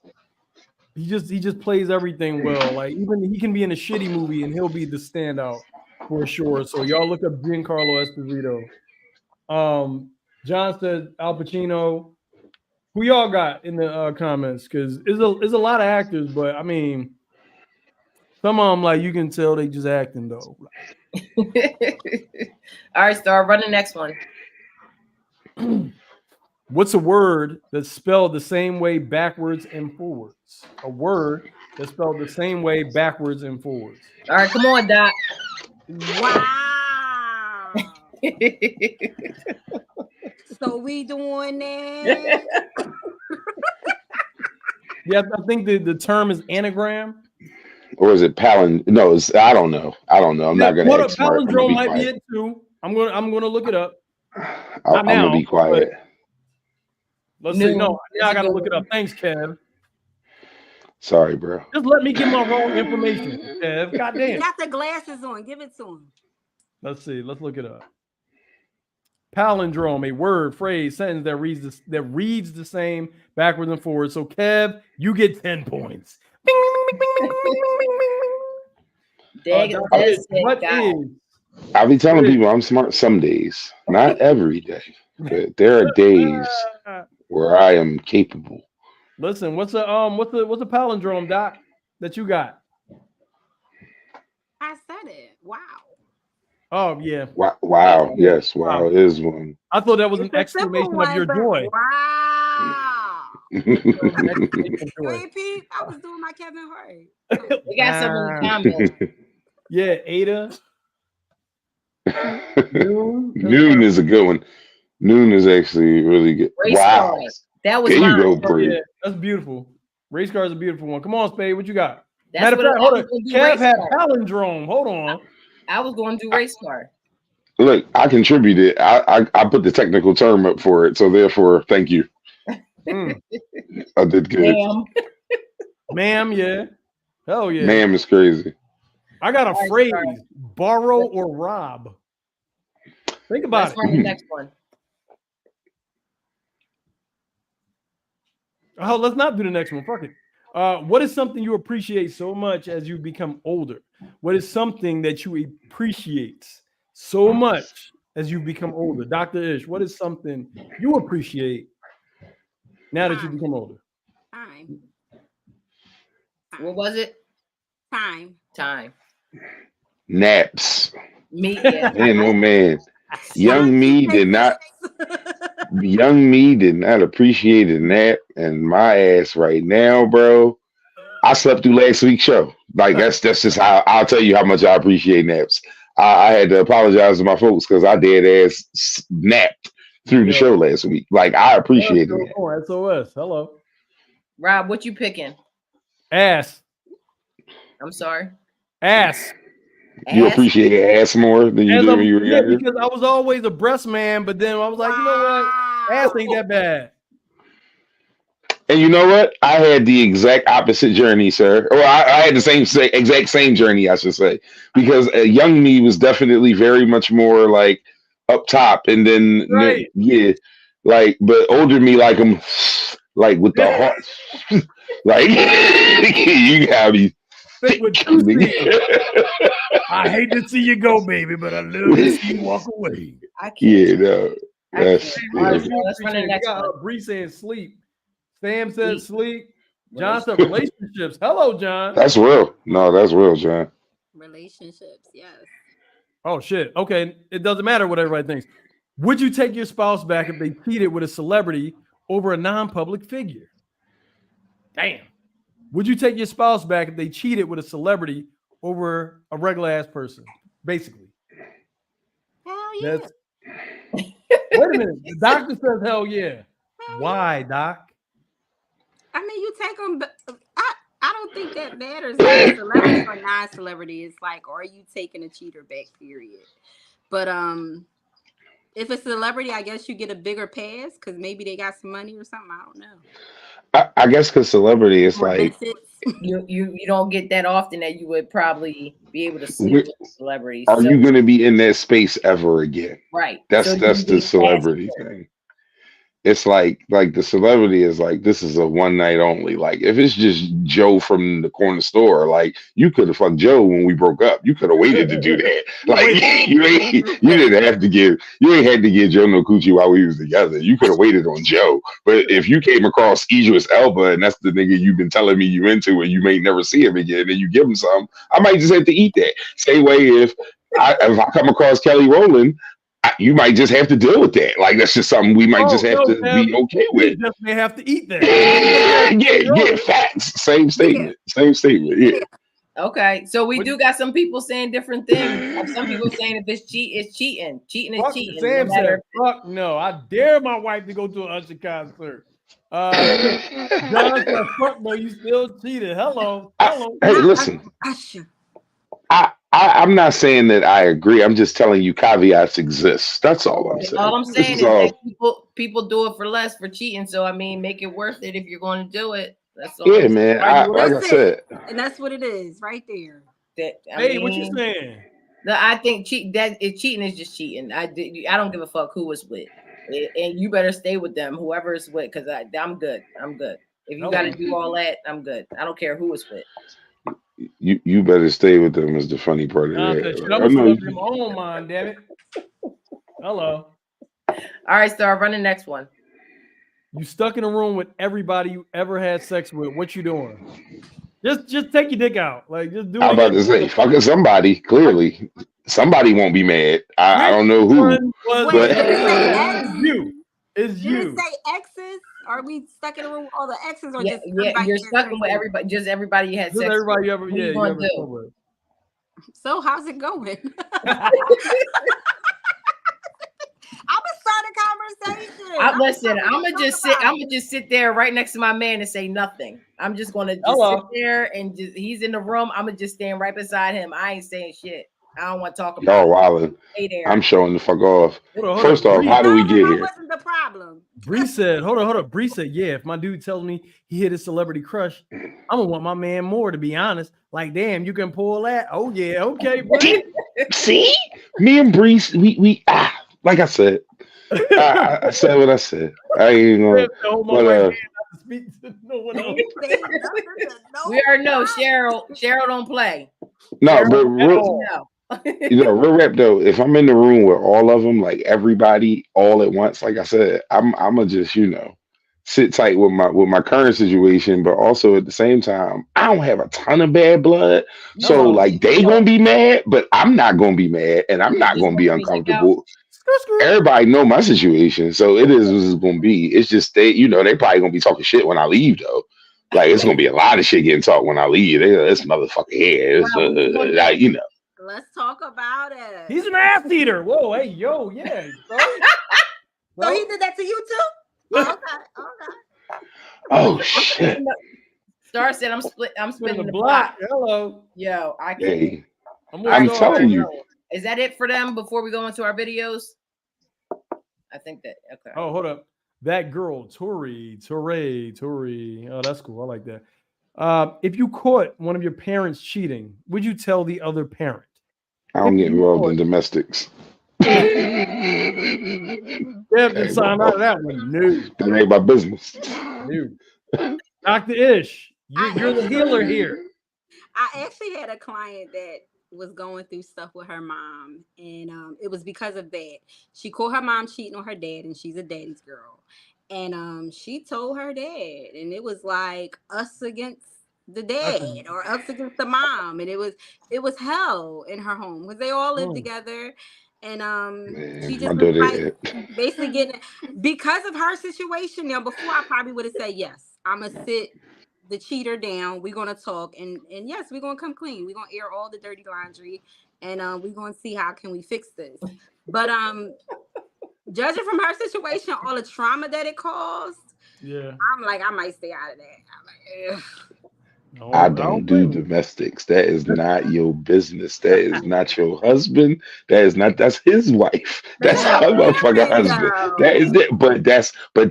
He just plays everything well. Like even he can be in a shitty movie and he'll be the standout for sure. So y'all look up Giancarlo Esposito. John said Al Pacino. Who y'all got in the comments? Because there's a lot of actors, but I mean, some of them like you can tell they just acting though. All right, Star, run the next one. What's a word that's spelled the same way backwards and forwards? A word that's spelled the same way backwards and forwards. All right, come on, Doc. Wow. So we doing that? Yeah, I think the term is anagram. Or is it No, I don't know. I'm not gonna. Palindrome might be it too. I'm gonna look it up. I'm gonna be quiet. Let's see. No, I gotta look it up. Thanks, Kev. Sorry, bro. Just let me get my wrong information, Kev. Goddamn. He got the glasses on. Give it to him. Let's see. Let's look it up. Palindrome, a word, phrase, sentence that reads the same backwards and forwards. So, Kev, you get 10 points. Bing, bing, bing, bing, bing, bing. I'll be telling people I'm smart some days, not every day, but there are days where I am capable. Listen, what's a palindrome, Doc, that you got? I said it. Wow. Oh yeah. Wow. Yes. Wow is one. I thought that was an exclamation of your joy. Wow. Hey, Pete, I was doing my Kevin Hart. We got some in the comments. Yeah, Ada. Noon is a good one. Noon is actually really good. Wow. That was there you go, Bree. Yeah, that's beautiful. Race car is a beautiful one. Come on, Spade. What you got? Matter of fact, hold on. Kev had palindrome. Hold on. I was going to do race car. Look, I contributed. I put the technical term up for it, so therefore, thank you. I did good. Ma'am, yeah. Hell yeah. Ma'am is crazy. I got a phrase: borrow or rob. Think about it. Let's run the next one. Oh, let's not do the next one. Fuck it. What is something you appreciate so much as you become older? What is something that you appreciate so much as you become older? Dr. Ish, what is something you appreciate now that you become older? Time. What was it? Time. Naps. Me, yeah. Man, oh man. Young me did not appreciate a nap, and my ass right now, bro. I slept through last week's show. Like that's just how I'll tell you how much I appreciate naps. I had to apologize to my folks because I dead ass napped through the show last week. Like I appreciate it. SOS. Hello. Rob, what you picking? Ass. I'm sorry. Ass. You appreciate ass more than you did when you were younger? Because I was always a breast man, but then I was like, you know what? Ass ain't that bad. And you know what? I had the exact opposite journey, sir. Or I had the exact same journey, I should say, because young me was definitely very much more like up top, and then but older me like I'm like with the heart, like you got me. I hate to see you go, baby, but I love to see you walk away. I can't. Yeah, no. That's let's run the next one. Bree saying sleep. Sam said sleep. John said relationships. Hello, John. That's real. No, that's real, John. Relationships, yes. Oh shit. Okay, it doesn't matter what everybody thinks. Would you take your spouse back if they cheated with a celebrity over a non-public figure? Damn. Would you take your spouse back if they cheated with a celebrity over a regular ass person? Basically. Hell yeah. Wait a minute. The doctor says hell yeah. Why, Doc? I mean, you take them. I don't think that matters. Like celebrity or non-celebrity, it's like, are you taking a cheater back? Period. But if it's a celebrity, I guess you get a bigger pass because maybe they got some money or something. I don't know. I guess because celebrity is like you don't get that often that you would probably be able to sleep with celebrities. Are you going to be in that space ever again? Right. That's the celebrity thing. It's like the celebrity is like, this is a one night only. Like if it's just Joe from the corner store, like you could have fucked Joe when we broke up. You could have waited to do that. Like you ain't had to give Joe no coochie while we was together. You could have waited on Joe. But if you came across Idris Elba and that's the nigga you've been telling me you into and you may never see him again and you give him some, I might just have to eat that. Same way if I come across Kelly Rowland, you might just have to deal with that. Like that's just something we might just have to be okay with. You just may have to eat that. yeah, facts. Same statement. Yeah. Okay, so we do got some people saying different things. Some people saying if it's cheating. Cheating is cheating. Sam said, "Fuck no! I dare my wife to go to an Usher concert." John said, "Fuck no! You still cheated." Hello. Hey, listen. I'm not saying that I agree. I'm just telling you caveats exist. That's all I'm saying. All I'm saying is that people do it for less for cheating. So I mean, make it worth it if you're going to do it. That's all. Yeah, man. Like I said, and that's what it is, right there. What you saying? No, I think cheating is just cheating. I don't give a fuck who it's with, and you better stay with them, whoever it's with, because I'm good. If you got to do all that, I'm good. I don't care who it's with. You better stay with them is the funny part of that. I'm in my own mind, damn it. Hello. All right, Star, run the next one. You stuck in a room with everybody you ever had sex with. What you doing? Just take your dick out. Like just do it. I'm about to say, fucking somebody. Clearly, somebody won't be mad. I don't know who. But it's you. Did it say exes? Are we stuck in a room with all the exes, or just you're stuck with everybody? Just everybody you had sex. Everybody with. you ever with. So how's it going? I'm gonna start a conversation. Listen, I'm gonna just sit there right next to my man and say nothing. I'm just gonna sit there and he's in the room. I'm gonna just stand right beside him. I ain't saying shit. I don't want to talk about. Y'all wildin'. I'm showing the fuck off. First off, how do we get here? Wasn't the problem? Bree said, hold on. Bree said, yeah, if my dude tells me he hit his celebrity crush, I'm gonna want my man more, to be honest. Like, damn, you can pull that. Oh yeah, okay, Bree. See? Me and Bree, we like I said. I said what I said. I ain't gonna speak to no one else. We already know Cheryl don't play. No, Cheryl, but You know, real rap though. If I'm in the room with all of them, like everybody, all at once, like I said, I'm just sit tight with my current situation, but also at the same time, I don't have a ton of bad blood, so No, like they you gonna don't. be mad, but I'm not gonna be mad, and I'm You not just gonna be gonna freak out. uncomfortable. Everybody know my situation, so it is what it's gonna be. It's just they probably gonna be talking shit when I leave though. Like it's gonna be a lot of shit getting talked when I leave. This motherfucker here, Wow, what you gonna do? Let's talk about it. He's an ass eater. Whoa, hey, yo, yeah, bro. So he did that to you too? Okay. Oh shit. Star said I'm spinning the block. block. Hello. Yo, I can't. Hey, I'm telling you. Is that it for them before we go into our videos? I think that okay. Oh, hold up. That girl, Tori. Oh, that's cool. I like that. If you caught one of your parents cheating, would you tell the other parent? I don't get involved in domestics. Yeah, sign out of that one. No. It ain't my business. No. Dr. Ish, you're the healer here. I actually had a client that was going through stuff with her mom, and it was because of that. She caught her mom cheating on her dad, and she's a daddy's girl. And she told her dad, and it was like us against the dad or us against the mom, and it was hell in her home because they all lived together. And she just was like basically getting because of her situation. Now, before I probably would have said yes, I'm gonna sit the cheater down. We're gonna talk, and yes, we're gonna come clean. We're gonna air all the dirty laundry, and we're gonna see how can we fix this. But judging from her situation, all the trauma that it caused, I'm like, I might stay out of that. I'm like, ugh. No, I don't do domestics. That is not your business. That is not your husband. That's his wife. That's her motherfucking husband. That is it. But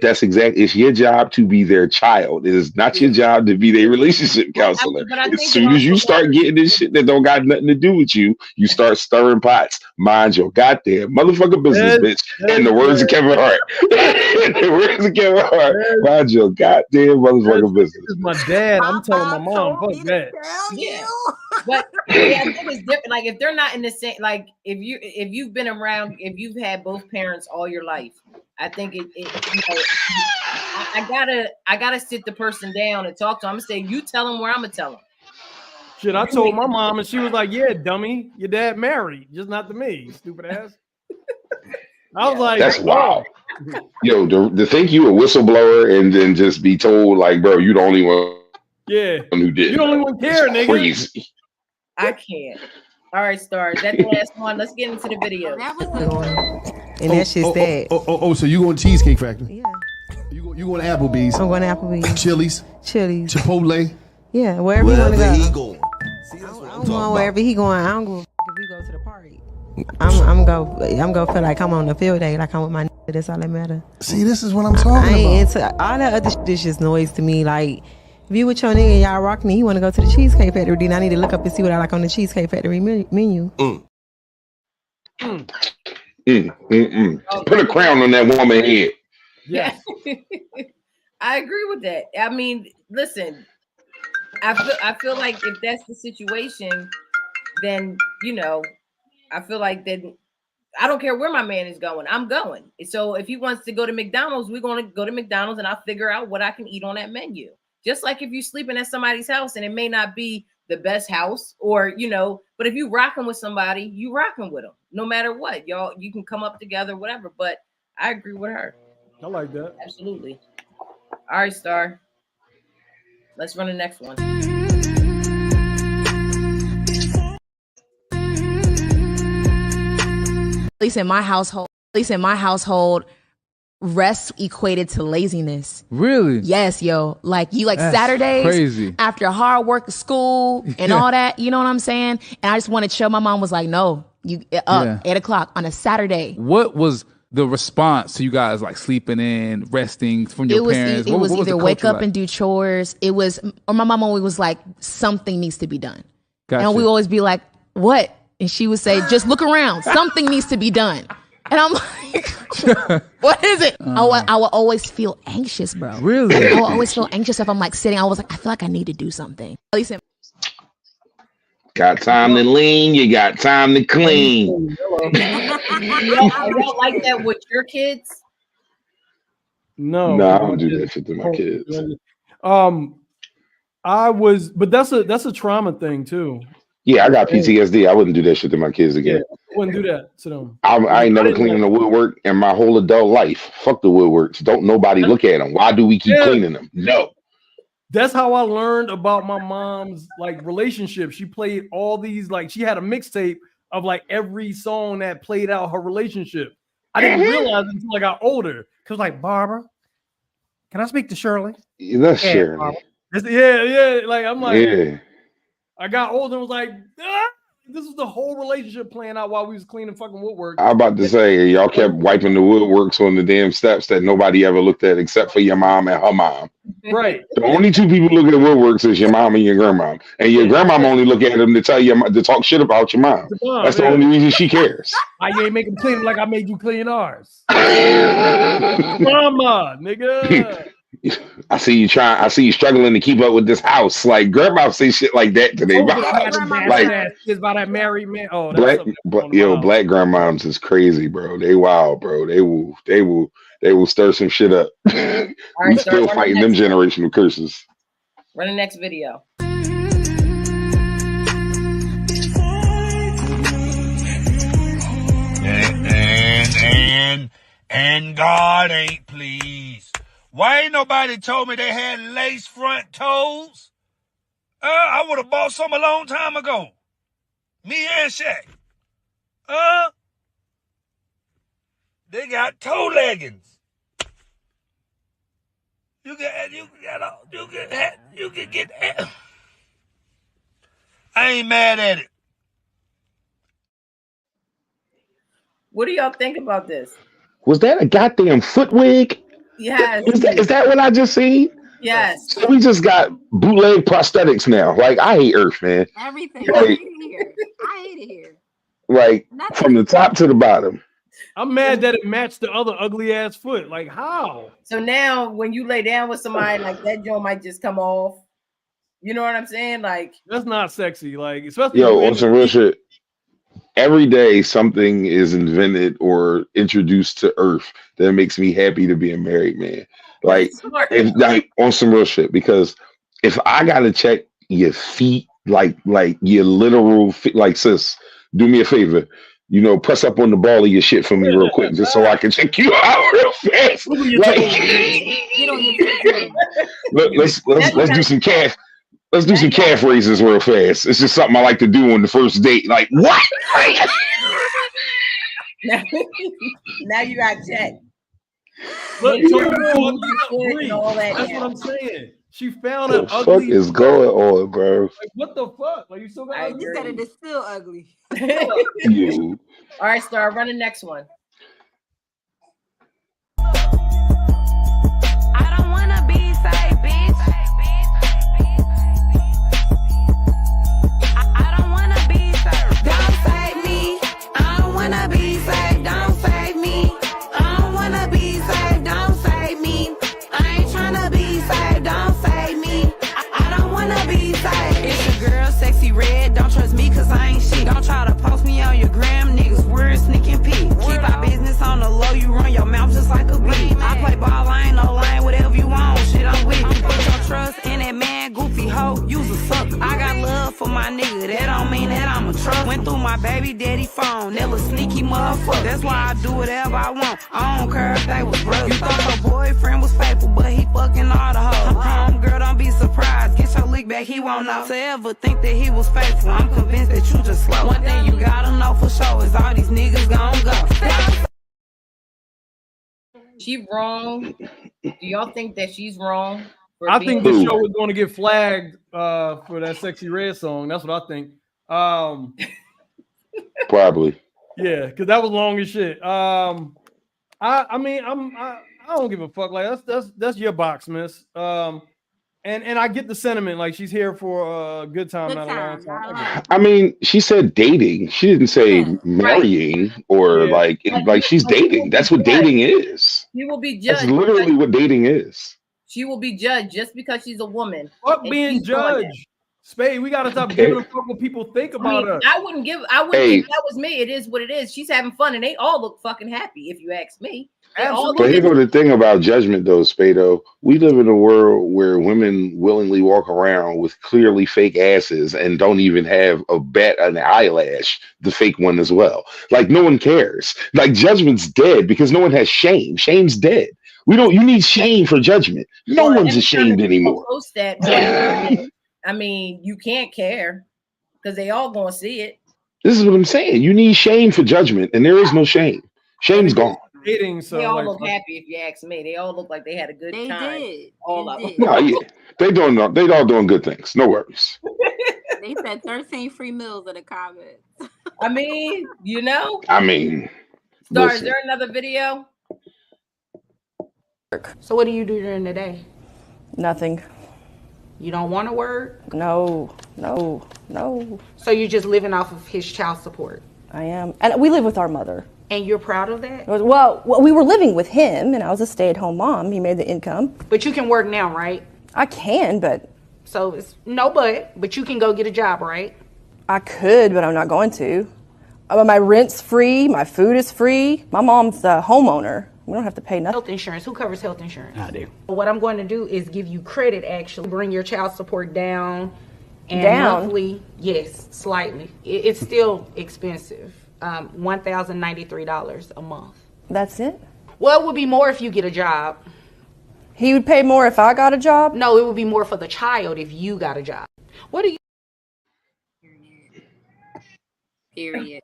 that's exactly, it's your job to be their child. It is not your job to be their relationship counselor. As soon as you start getting this shit that don't got nothing to do with you, you start stirring pots. Mind your goddamn motherfucking business, bitch. In the words of Kevin Hart. Mind your goddamn motherfucking business. This is my dad. I'm telling my mom. Fuck that. Yeah, but I think it's different. Like if they're not in the same, like if you've been around, if you've had both parents all your life, I think I gotta sit the person down and talk to them. I'm gonna say, you tell them where I'm gonna tell them. Shit, I told my mom and she was like, "Yeah, dummy, your dad married, just not to me, stupid ass." I was like, "That's wild." Yo, to think you a whistleblower and then just be told like, "Bro, you the only one." Yeah, who did. You don't even care, nigga. Crazy. I can't. All right, Star. That's the last one. Let's get into the video. That was the and that's just that. So you going to Cheesecake Factory? Yeah. You going to Applebee's? I'm going to Applebee's. Chili's. Chipotle. Yeah, wherever you want to go. He going. See, that's what I'm going wherever he going. I don't go if we go to the party. I'm go feel like I'm on the field day, like I'm with my nigga. That's all that matter. See, this is what I'm talking about. I ain't into all that other shit. Is just noise to me. Like if you with your nigga and y'all rocking it, he want to go to the Cheesecake Factory, then I need to look up and see what I like on the Cheesecake Factory menu. Put a crown on that woman's head. Yeah. I agree with that. I mean, listen, I feel like if that's the situation, then I feel like then I don't care where my man is going. I'm going. So if he wants to go to McDonald's, we're going to go to McDonald's and I'll figure out what I can eat on that menu. Just like if you're sleeping at somebody's house and it may not be the best house or, but if you rocking with somebody, you rocking with them no matter what. Y'all, you can come up together, whatever. But I agree with her. I like that. Absolutely. All right, Star. Let's run the next one. At least in my household, rest equated to laziness. Really? Yes, yo. Like That's Saturdays crazy. after hard work, school, and all that. You know what I'm saying? And I just wanted to chill. My mom was like, "No, you up 8 o'clock on a Saturday." What was the response to you guys like sleeping in, resting from your parents? It was what either wake up and do chores. It was, or my mom always was like, "Something needs to be done," Gotcha. and we always be like, "What?" And she would say, "Just look around. Something needs to be done." And I'm like, what is it? I would always feel anxious, bro. Really? I would always feel anxious if I'm like sitting. I was like, I feel like I need to do something. At least Got time to lean, you got time to clean. Y'all like that with your kids? No, I don't do that shit to my kids. But that's a trauma thing too. Yeah, I got PTSD. I wouldn't do that shit to my kids again. Yeah, I wouldn't do that to them. I ain't never cleaning the woodwork in my whole adult life. Fuck the woodworks. Don't nobody look at them. Why do we keep cleaning them? No. That's how I learned about my mom's like relationship. She played all these, like she had a mixtape of like every song that played out her relationship. I didn't realize until I got older. Cause like, Barbara, can I speak to Shirley? That's Shirley. Yeah. Like I'm like, yeah. I got older and was like, this is the whole relationship playing out while we was cleaning fucking woodwork. I'm about to say, y'all kept wiping the woodworks on the damn steps that nobody ever looked at except for your mom and her mom. Right. The only two people look at woodworks is your mom and your grandma. And your grandma only look at them to tell you to talk shit about your mom. That's the only reason she cares. I ain't making clean like I made you clean ours. Mama, nigga. I see you struggling to keep up with this house. Like grandma say shit like that today. Like it's about that married man. Oh, black grandmoms is crazy, bro. They wild, bro. They will stir some shit up. We still fighting them generational curses. Run the next video. And God ain't pleased. Why ain't nobody told me they had lace front toes? I would have bought some a long time ago. Me and Shaq. They got toe leggings. You can get. I ain't mad at it. What do y'all think about this? Was that a goddamn foot wig? Yes. Is that what I just seen? Yes. So we just got bootleg prosthetics now. Like I hate Earth, man. Everything. Like, I hate it here. Like from the top to the bottom. I'm mad that it matched the other ugly ass foot. Like how? So now when you lay down with somebody like that, joint might just come off. You know what I'm saying? Like that's not sexy. Like especially on some real shit. Every day something is invented or introduced to Earth that makes me happy to be a married man. Like on some real shit. Because if I gotta check your feet, like your literal feet, like sis, do me a favor. Press up on the ball of your shit for me real quick, just so I can check you out real fast. Let's do some calf. Let's do some calf raises real fast. It's just something I like to do on the first date. Like what? Now you got checked. Look, that's what I'm saying. She found an ugly. What the fuck is going on, bro? Like, what the fuck? Like you still got. You said it is still ugly. You. All right, Star. Run the next one. I don't wanna be saved, bitch. I don't wanna be saved. Don't save me. I don't wanna be saved. Don't save me. I don't wanna be saved. Don't save me. I ain't tryna be saved. Don't save me. I don't wanna be saved. It's your girl, Sexy Red. Don't trust me, cause I ain't shit. Don't try to post me on your gram, niggas. We're sneaking peek. Keep our business on the low. You run your mouth just like a bee. I play ball, I ain't no line. Whatever you want, shit, I'm with you. Put your trust in that man, goofy hoe. Use a sucker. I got love for my nigga. That don't mean that I'm a trust. Went through my baby daddy phone. Never sneaky motherfucker. That's why I do whatever I want. I don't care if they was brothers. You thought her boyfriend was faithful, but he fucking all the hoes. Home girl, don't be surprised. Get your lick back, he won't know. To ever think that he was faithful, I'm convinced that you just slow. One thing you gotta know for sure is all these niggas gon' go. She wrong. Do y'all think that she's wrong? I think the show is going to get flagged for that Sexy Red song. That's what I think. Probably. Yeah, because that was long as shit. I don't give a fuck. Like that's your box, miss. And I get the sentiment. Like she's here for a good time, not a long time. I mean, she said dating. She didn't say marrying or like she's dating. That's what dating is. She will be judged. That's literally what dating is. She will be judged just because she's a woman. Fuck being judged. Spade, we gotta stop giving a fuck what people think about us. I wouldn't give. If that was me. It is what it is. She's having fun, and they all look fucking happy. If you ask me, but here go the thing about judgment, though, Spado. We live in a world where women willingly walk around with clearly fake asses and don't even have an eyelash, the fake one as well. Like no one cares. Like judgment's dead because no one has shame. Shame's dead. You need shame for judgment. No one's ashamed anymore. Post that. I mean, you can't care because they all gonna see it. This is what I'm saying. You need shame for judgment, and there is no shame. Shame's gone. So they all look happy if you ask me. They all look like they had a good time. Did. All of them. No, yeah. They all doing good things. No worries. They said 13 free meals in the comments. I mean, you know. Star, is there another video? So what do you do during the day? Nothing. You don't want to work? No. So you're just living off of his child support? I am. And we live with our mother. And you're proud of that? Well, we were living with him, and I was a stay-at-home mom. He made the income. But you can work now, right? I can, but... So it's but you can go get a job, right? I could, but I'm not going to. My rent's free. My food is free. My mom's the homeowner. We don't have to pay nothing. Health insurance. Who covers health insurance? I do. What I'm going to do is give you credit, actually. Bring your child support down. And down? Monthly, yes, slightly. It's still expensive. $1,093 a month. That's it? Well, it would be more if you get a job. He would pay more if I got a job? No, it would be more for the child if you got a job. What do you... Period.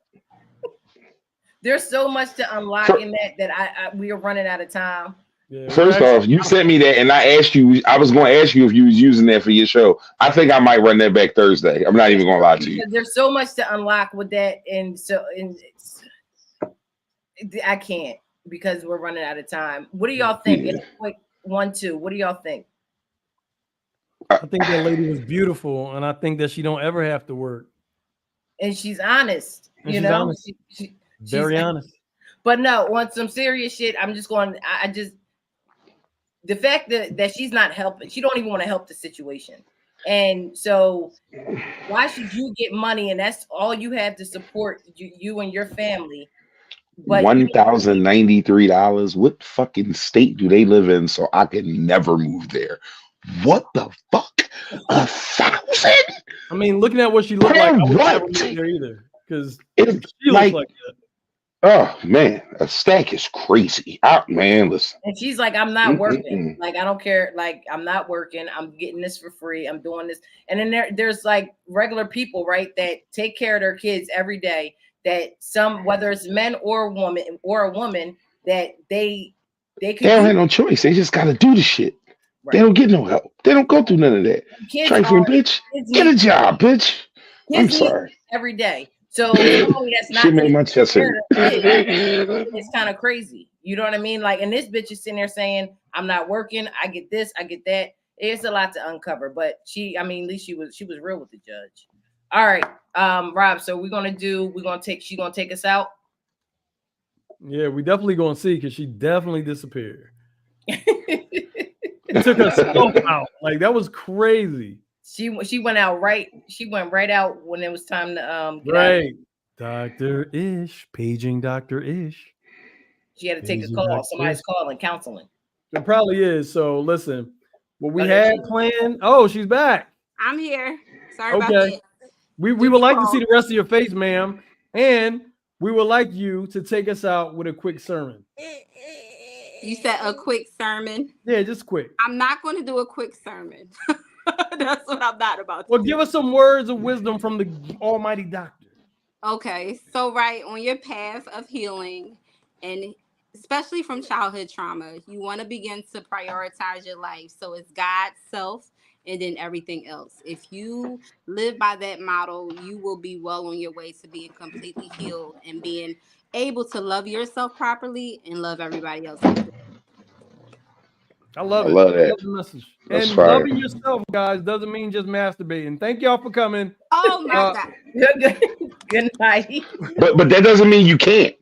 There's so much to unlock in that we are running out of time. Yeah, First off, you sent me that, and I was going to ask you if you was using that for your show. I think I might run that back Thursday. I'm not even going to lie to you. There's so much to unlock with that, and I can't because we're running out of time. What do y'all think? Yeah. Quick 1, 2. What do y'all think? I think that lady was beautiful, and I think that she don't ever have to work. And she's honest. And you know, honest. Very honest. But no, on some serious shit, I'm just going. The fact that she's not helping, she don't even want to help the situation. And so why should you get money and that's all you have to support you and your family? But $1,093. What fucking state do they live in so I can never move there? What the fuck? 1,000? I mean, looking at what she looked like, I would never move there either. Because she looks like that. Oh man, a stack is crazy. Man, listen. And she's like, I'm not working. Like, I don't care. Like, I'm not working. I'm getting this for free. I'm doing this. And then there's like regular people, right, that take care of their kids every day. That whether it's men or a woman, that they don't have no choice. They just gotta do the shit. Right. They don't get no help. They don't go through none of that. Trifling bitch. Get a job, bitch. I'm sorry. Every day. So that's not she made my chest hurt. It's kind of crazy. You know what I mean? Like, and this bitch is sitting there saying, I'm not working, I get this, I get that. It's a lot to uncover, but at least she was real with the judge. All right, Rob. So she's gonna take us out. Yeah, we definitely gonna see because she definitely disappeared. It took her scope out. Like, that was crazy. She went out right. She went right out when it was time to get right. Out. Dr. Ish, paging Dr. Ish. She had to take a call. Somebody's calling, counseling. It probably is. So listen, what we had planned. Oh, she's back. I'm here. Sorry about that. We would like to see the rest of your face, ma'am, and we would like you to take us out with a quick sermon. You said a quick sermon? Yeah, just quick. I'm not going to do a quick sermon. That's what I'm not about to do. Give us some words of wisdom from the almighty doctor. Okay, so right on your path of healing, and especially from childhood trauma, you want to begin to prioritize your life. So it's God, self, and then everything else. If you live by that model, you will be well on your way to being completely healed and being able to love yourself properly and love everybody else. I love it. I love that. I love the message. That's and fire. Loving yourself, guys, doesn't mean just masturbating. Thank y'all for coming. Oh my God. Good night. But that doesn't mean you can't.